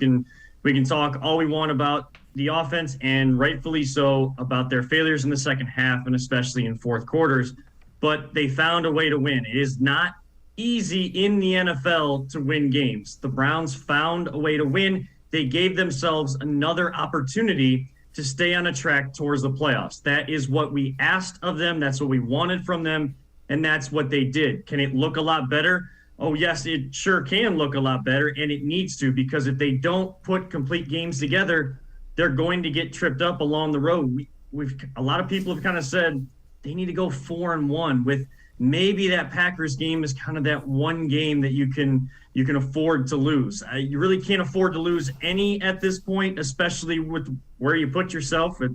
We can talk all we want about the offense, and rightfully so, about their failures in the second half and especially in fourth quarters, but they found a way to win. It is not easy in the NFL to win games. The Browns found a way to win. They gave themselves another opportunity to stay on a track towards the playoffs. That is what we asked of them. That's what we wanted from them, and that's what they did. Can it look a lot better? Oh, yes, it sure can look a lot better, and it needs to, because if they don't put complete games together, they're going to get tripped up along the road. A lot of people have kind of said they need to go 4-1, with maybe that Packers game is kind of that one game that you can afford to lose. You really can't afford to lose any at this point, especially with where you put yourself at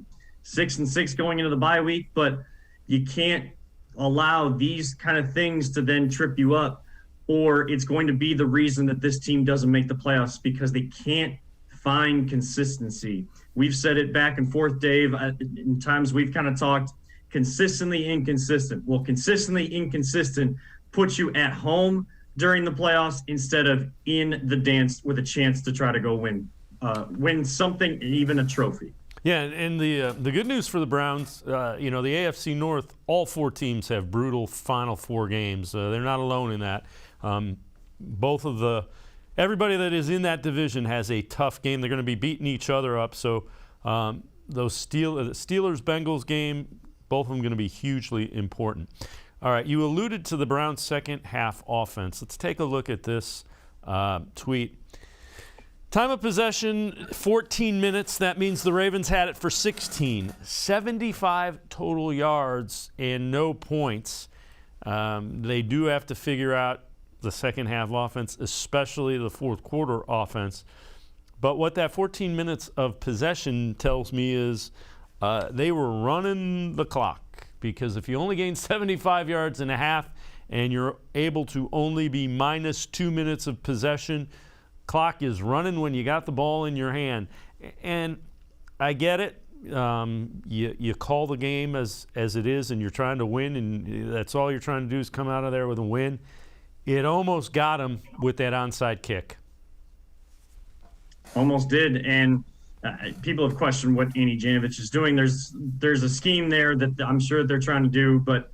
6-6 going into the bye week. But you can't allow these kind of things to then trip you up, or it's going to be the reason that this team doesn't make the playoffs, because they can't find consistency. We've said it back and forth, Dave. In times we've kind of talked consistently inconsistent. Well, consistently inconsistent puts you at home during the playoffs instead of in the dance with a chance to try to go win something, even a trophy. Yeah, and the good news for the Browns, the AFC North, all four teams have brutal Final Four games. They're not alone in that. Everybody that is in that division has a tough game. They're going to be beating each other up. So those Steelers-Bengals game, both of them going to be hugely important. All right, you alluded to the Browns' second half offense. Let's take a look at this tweet. Time of possession, 14 minutes. That means the Ravens had it for 16. 75 total yards and no points. They do have to figure out the second half offense, especially the fourth quarter offense. But what that 14 minutes of possession tells me is they were running the clock, because if you only gain 75 yards and a half and you're able to only be minus 2 minutes of possession, clock is running when you got the ball in your hand. And I get it. You call the game as it is, and you're trying to win, and that's all you're trying to do is come out of there with a win. It almost got him with that onside kick. Almost did, and people have questioned what Andy Janovich is doing. There's a scheme there that I'm sure they're trying to do, but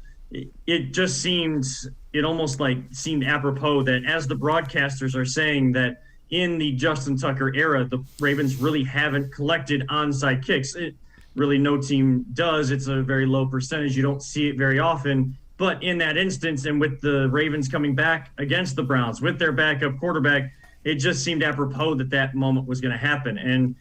it almost seemed apropos that as the broadcasters are saying that in the Justin Tucker era, the Ravens really haven't collected onside kicks. Really, no team does. It's a very low percentage. You don't see it very often. But in that instance, and with the Ravens coming back against the Browns with their backup quarterback, it just seemed apropos that moment was going to happen. And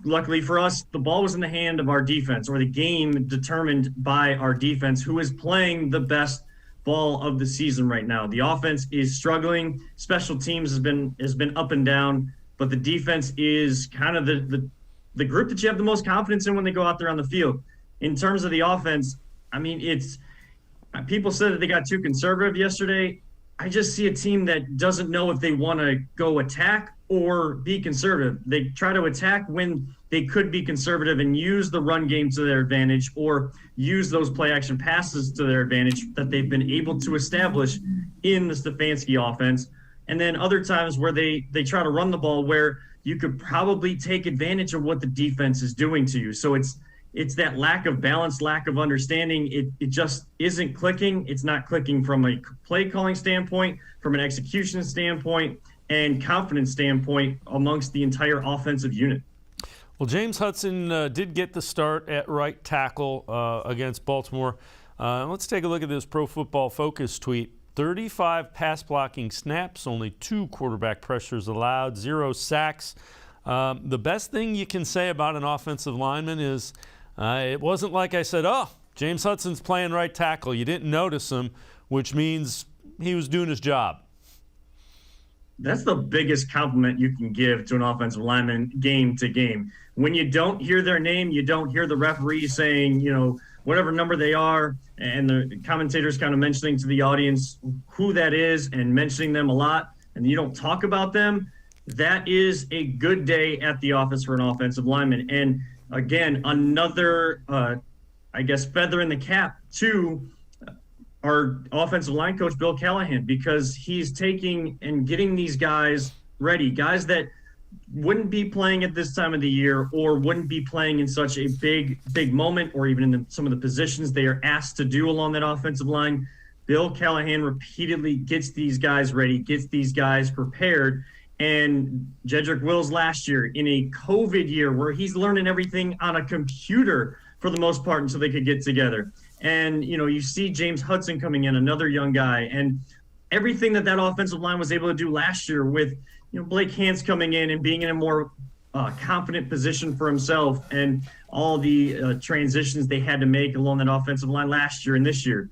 luckily for us, the ball was in the hand of our defense, or the game determined by our defense, who is playing the best ball of the season right now. The offense is struggling. Special teams has been up and down, but the defense is kind of the group that you have the most confidence in when they go out there on the field. In terms of the offense, I mean, people said that they got too conservative yesterday. I just see a team that doesn't know if they want to go attack or be conservative. They try to attack when they could be conservative and use the run game to their advantage, or use those play action passes to their advantage that they've been able to establish in the Stefanski offense. And then other times where they try to run the ball where you could probably take advantage of what the defense is doing to you. So it's that lack of balance, lack of understanding. It just isn't clicking. It's not clicking from a play calling standpoint, from an execution standpoint, and confidence standpoint amongst the entire offensive unit. Well, James Hudson did get the start at right tackle against Baltimore. Let's take a look at this Pro Football Focus tweet. 35 pass blocking snaps, only 2 quarterback pressures allowed, 0 sacks. The best thing you can say about an offensive lineman is it wasn't like I said, oh, James Hudson's playing right tackle. You didn't notice him, which means he was doing his job. That's the biggest compliment you can give to an offensive lineman game to game. When you don't hear their name, you don't hear the referee saying, whatever number they are, and the commentators kind of mentioning to the audience who that is and mentioning them a lot, and you don't talk about them, that is a good day at the office for an offensive lineman. And again, another, feather in the cap to our offensive line coach, Bill Callahan, because he's taking and getting these guys ready, guys that wouldn't be playing at this time of the year or wouldn't be playing in such a big moment or even in some of the positions they are asked to do along that offensive line. Bill Callahan repeatedly gets these guys ready, gets these guys prepared. And Jedrick Wills last year in a COVID year where he's learning everything on a computer for the most part until they could get together. And, you see James Hudson coming in, another young guy, and everything that offensive line was able to do last year with, Blake Hance coming in and being in a more confident position for himself, and all the transitions they had to make along that offensive line last year and this year.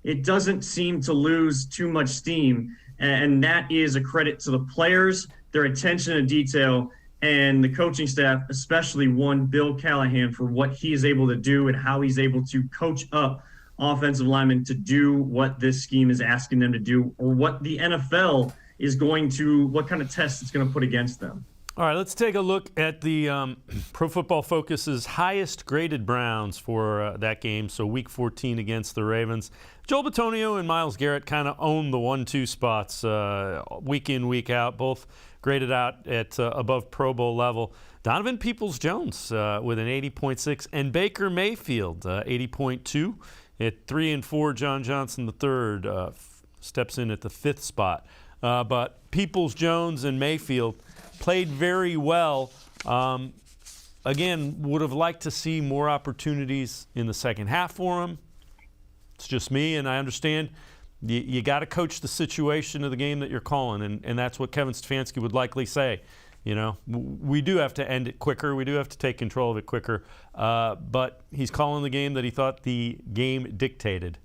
It doesn't seem to lose too much steam, and that is a credit to the players, their attention to detail, and the coaching staff, especially Bill Callahan, for what he is able to do and how he's able to coach up offensive linemen to do what this scheme is asking them to do, or what the NFL is what kind of test it's going to put against them. All right, let's take a look at the Pro Football Focus's highest graded Browns for that game, so Week 14 against the Ravens. Joel Bitonio and Myles Garrett kind of own the 1-2 spots week in, week out, both graded out at above Pro Bowl level. Donovan Peoples-Jones with an 80.6, and Baker Mayfield 80.2. At 3 and 4, John Johnson III steps in at the 5th spot. But Peoples-Jones and Mayfield played very well. Again, would have liked to see more opportunities in the second half for him. It's just me, and I understand you got to coach the situation of the game that you're calling, and that's what Kevin Stefanski would likely say. We do have to end it quicker. We do have to take control of it quicker. But he's calling the game that he thought the game dictated.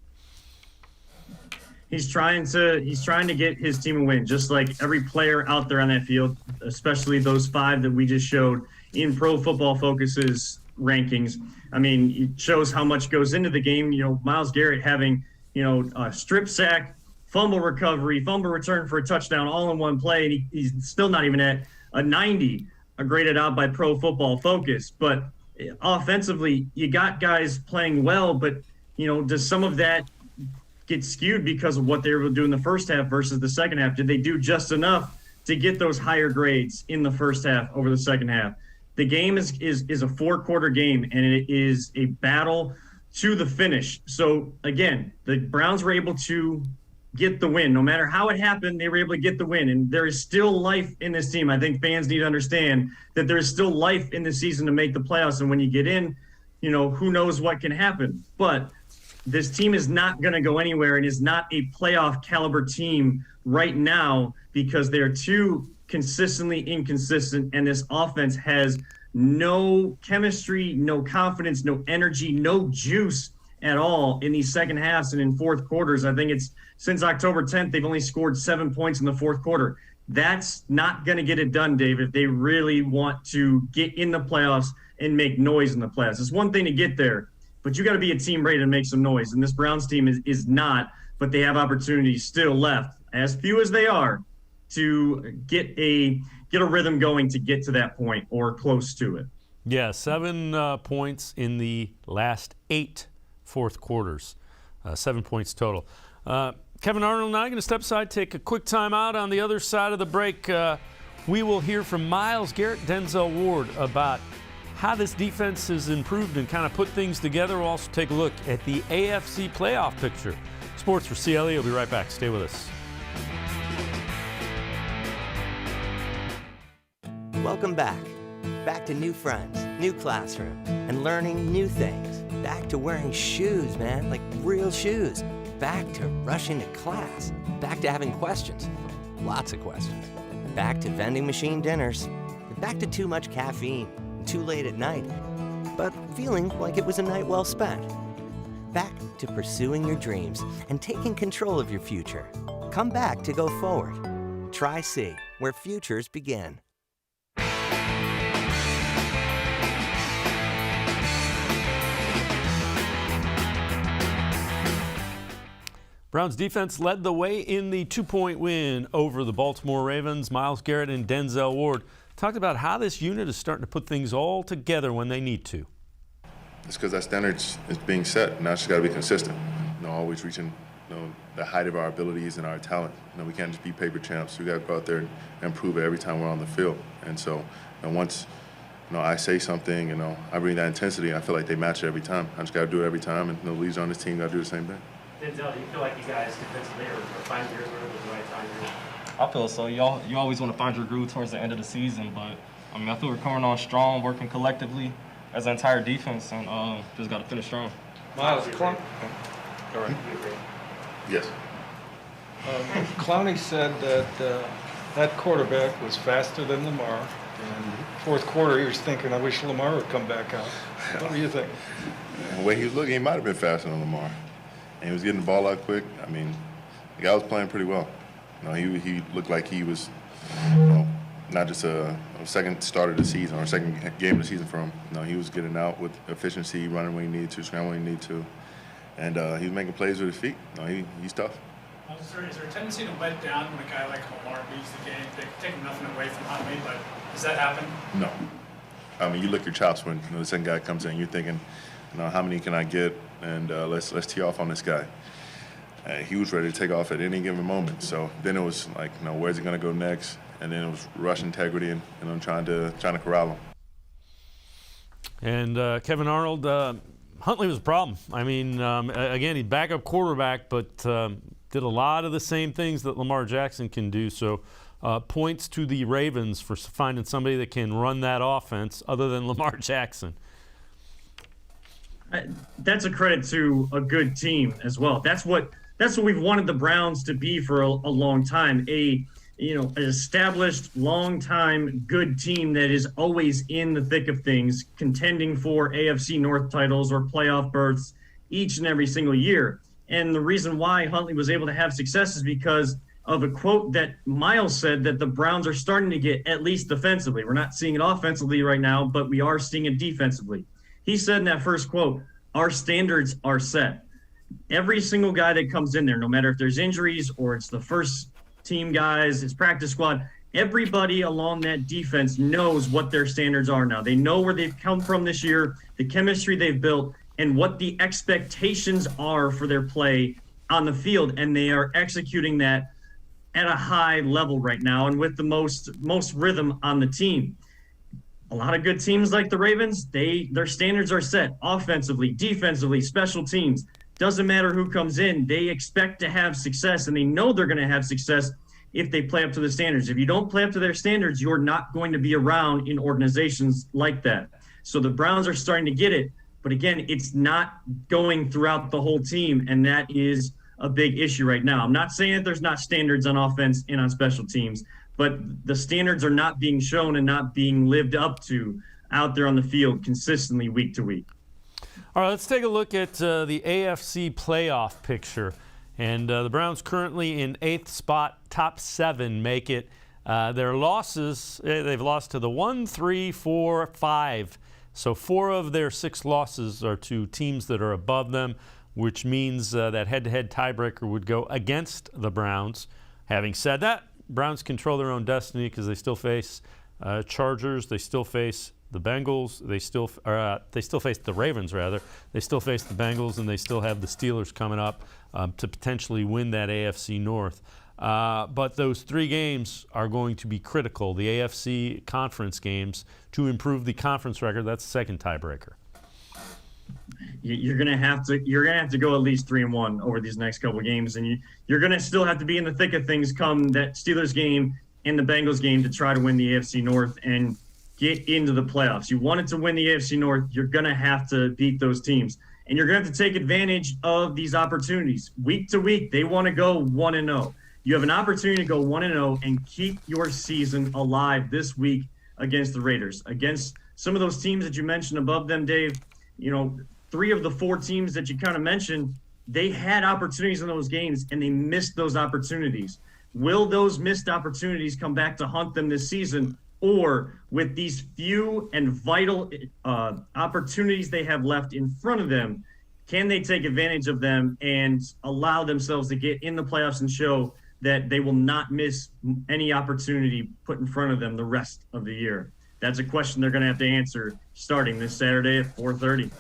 He's trying to get his team a win, just like every player out there on that field, especially those 5 that we just showed in Pro Football Focus's rankings. I mean, it shows how much goes into the game. Myles Garrett having, a strip sack, fumble recovery, fumble return for a touchdown all in one play, and he's still not even at a 90 graded out by Pro Football Focus. But offensively, you got guys playing well, but, does some of that get skewed because of what they were able to do in the first half versus the second half? Did they do just enough to get those higher grades in the first half over the second half? The game is a 4-quarter game, and it is a battle to the finish. So, again, the Browns were able to get the win. No matter how it happened, they were able to get the win. And there is still life in this team. I think fans need to understand that there is still life in the season to make the playoffs. And when you get in, who knows what can happen. But this team is not going to go anywhere and is not a playoff caliber team right now because they're too consistently inconsistent. And this offense has no chemistry, no confidence, no energy, no juice at all in these second halves and in fourth quarters. I think it's since October 10th, they've only scored 7 points in the fourth quarter. That's not going to get it done, Dave, if they really want to get in the playoffs and make noise in the playoffs. It's one thing to get there, but you got to be a team ready to make some noise. And this Browns team is not, but they have opportunities still left, as few as they are, to get a rhythm going to get to that point or close to it. Yeah, 7 points in the last 8 fourth quarters, 7 points total. Kevan Arnold and I are going to step aside, take a quick time out. On the other side of the break, we will hear from Myles Garrett, Denzel Ward about how this defense has improved and kind of put things together. We'll also take a look at the AFC Playoff picture. Sports for CLE. We'll be right back. Stay with us. Welcome back. Back to new friends, new classroom, and learning new things. Back to wearing shoes, man, like real shoes. Back to rushing to class. Back to having questions. Lots of questions. Back to vending machine dinners. Back to too much caffeine. Too late at night. But feeling like it was a night well spent. Back to pursuing your dreams and taking control of your future. Come back to go forward. Try C, where futures begin. Browns defense led the way in the 2-point win over the Baltimore Ravens. Myles Garrett and Denzel Ward talked about how this unit is starting to put things all together when they need to. It's because that standard is being set. Now it's just got to be consistent. Always reaching the height of our abilities and our talent. We can't just be paper champs. We got to go out there and prove it every time we're on the field. And so once I say something, I bring that intensity, and I feel like they match it every time. I just got to do it every time, and the leaders on this team got to do the same thing. Denzel, do you feel like you guys defensively are finding your groove at the right time? I feel so. You always want to find your groove towards the end of the season, but I feel we're coming on strong, working collectively as an entire defense, and just got to finish strong. Myles, all right. Yes. Clowney said that that quarterback was faster than Lamar. And fourth quarter, he was thinking, I wish Lamar would come back out. What do you think? The way he was looking, he might have been faster than Lamar. And he was getting the ball out quick. The guy was playing pretty well. He looked like he was, not just a second start of the season or a second game of the season for him. He was getting out with efficiency, running when he needed to, scrambling when he needed to. And he was making plays with his feet. He's tough. Is there a tendency to let down when a guy like Lamar leaves the game, taking nothing away from Huntley, but does that happen? No. You lick your chops when the second guy comes in. You're thinking, how many can I get? And let's tee off on this guy. He was ready to take off at any given moment. So then it was like, where's he going to go next? And then it was rush integrity and trying to corral him. And Kevan Arnold, Huntley was a problem. Again, he's backup quarterback, but did a lot of the same things that Lamar Jackson can do. So points to the Ravens for finding somebody that can run that offense other than Lamar Jackson. That's a credit to a good team as well. That's what we've wanted the Browns to be for a long time. An established, long-time, good team that is always in the thick of things, contending for AFC North titles or playoff berths each and every single year. And the reason why Huntley was able to have success is because of a quote that Myles said that the Browns are starting to get, at least defensively. We're not seeing it offensively right now, but we are seeing it defensively. He said in that first quote, our standards are set. Every single guy that comes in there, no matter if there's injuries or it's the first team guys, his practice squad, everybody along that defense knows what their standards are now. They know where they've come from this year, the chemistry they've built, and what the expectations are for their play on the field. And they are executing that at a high level right now and with the most rhythm on the team. A lot of good teams like the Ravens, their standards are set offensively, defensively, special teams. Doesn't matter who comes in, they expect to have success, and they know they're going to have success if they play up to the standards. If you don't play up to their standards, you're not going to be around in organizations like that. So the Browns are starting to get it, but again, it's not going throughout the whole team, and that is a big issue right now. I'm not saying that there's not standards on offense and on special teams, but the standards are not being shown and not being lived up to out there on the field consistently week to week. All right, let's take a look at the AFC playoff picture. And the Browns currently in 8th spot, top 7 make it. Their losses, they've lost to the 1, 3, 4, 5. So 4 of their 6 losses are to teams that are above them, which means that head-to-head tiebreaker would go against the Browns. Having said that, Browns control their own destiny because they still face Chargers, they still face the Bengals, they still face the Ravens, rather. They still face the Bengals, and they still have the Steelers coming up to potentially win that AFC North. But those 3 games are going to be critical, the AFC conference games, to improve the conference record. That's the second tiebreaker. You're gonna have to go at least 3-1 over these next couple of games, and you're gonna still have to be in the thick of things come that Steelers game and the Bengals game to try to win the AFC North and get into the playoffs. You wanted to win the AFC North, you're gonna have to beat those teams, and you're gonna have to take advantage of these opportunities. Week to week, they want to go 1-0. You have an opportunity to go 1-0 and keep your season alive this week against the Raiders, against some of those teams that you mentioned above them, Dave. 3 of the 4 teams that you kind of mentioned, they had opportunities in those games and they missed those opportunities. Will those missed opportunities come back to haunt them this season, or with these few and vital opportunities they have left in front of them, can they take advantage of them and allow themselves to get in the playoffs and show that they will not miss any opportunity put in front of them the rest of the year? That's a question they're going to have to answer starting this Saturday at 4:30.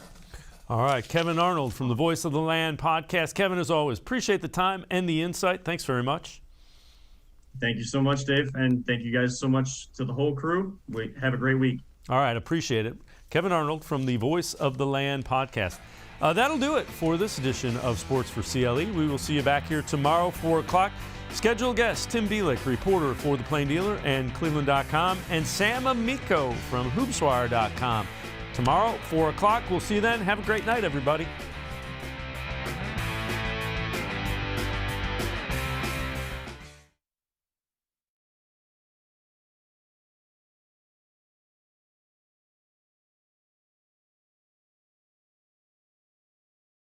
All right, Kevan Arnold from the Voice of the Land podcast. Kevan, as always, appreciate the time and the insight. Thanks very much. Thank you so much, Dave, and thank you guys so much to the whole crew. Have a great week. All right, appreciate it. Kevan Arnold from the Voice of the Land podcast. That'll do it for this edition of Sports4CLE. We will see you back here tomorrow, 4 o'clock. Scheduled guest, Tim Bielek, reporter for The Plain Dealer and cleveland.com, and Sam Amico from hoopswire.com. Tomorrow, 4 o'clock. We'll see you then. Have a great night, everybody.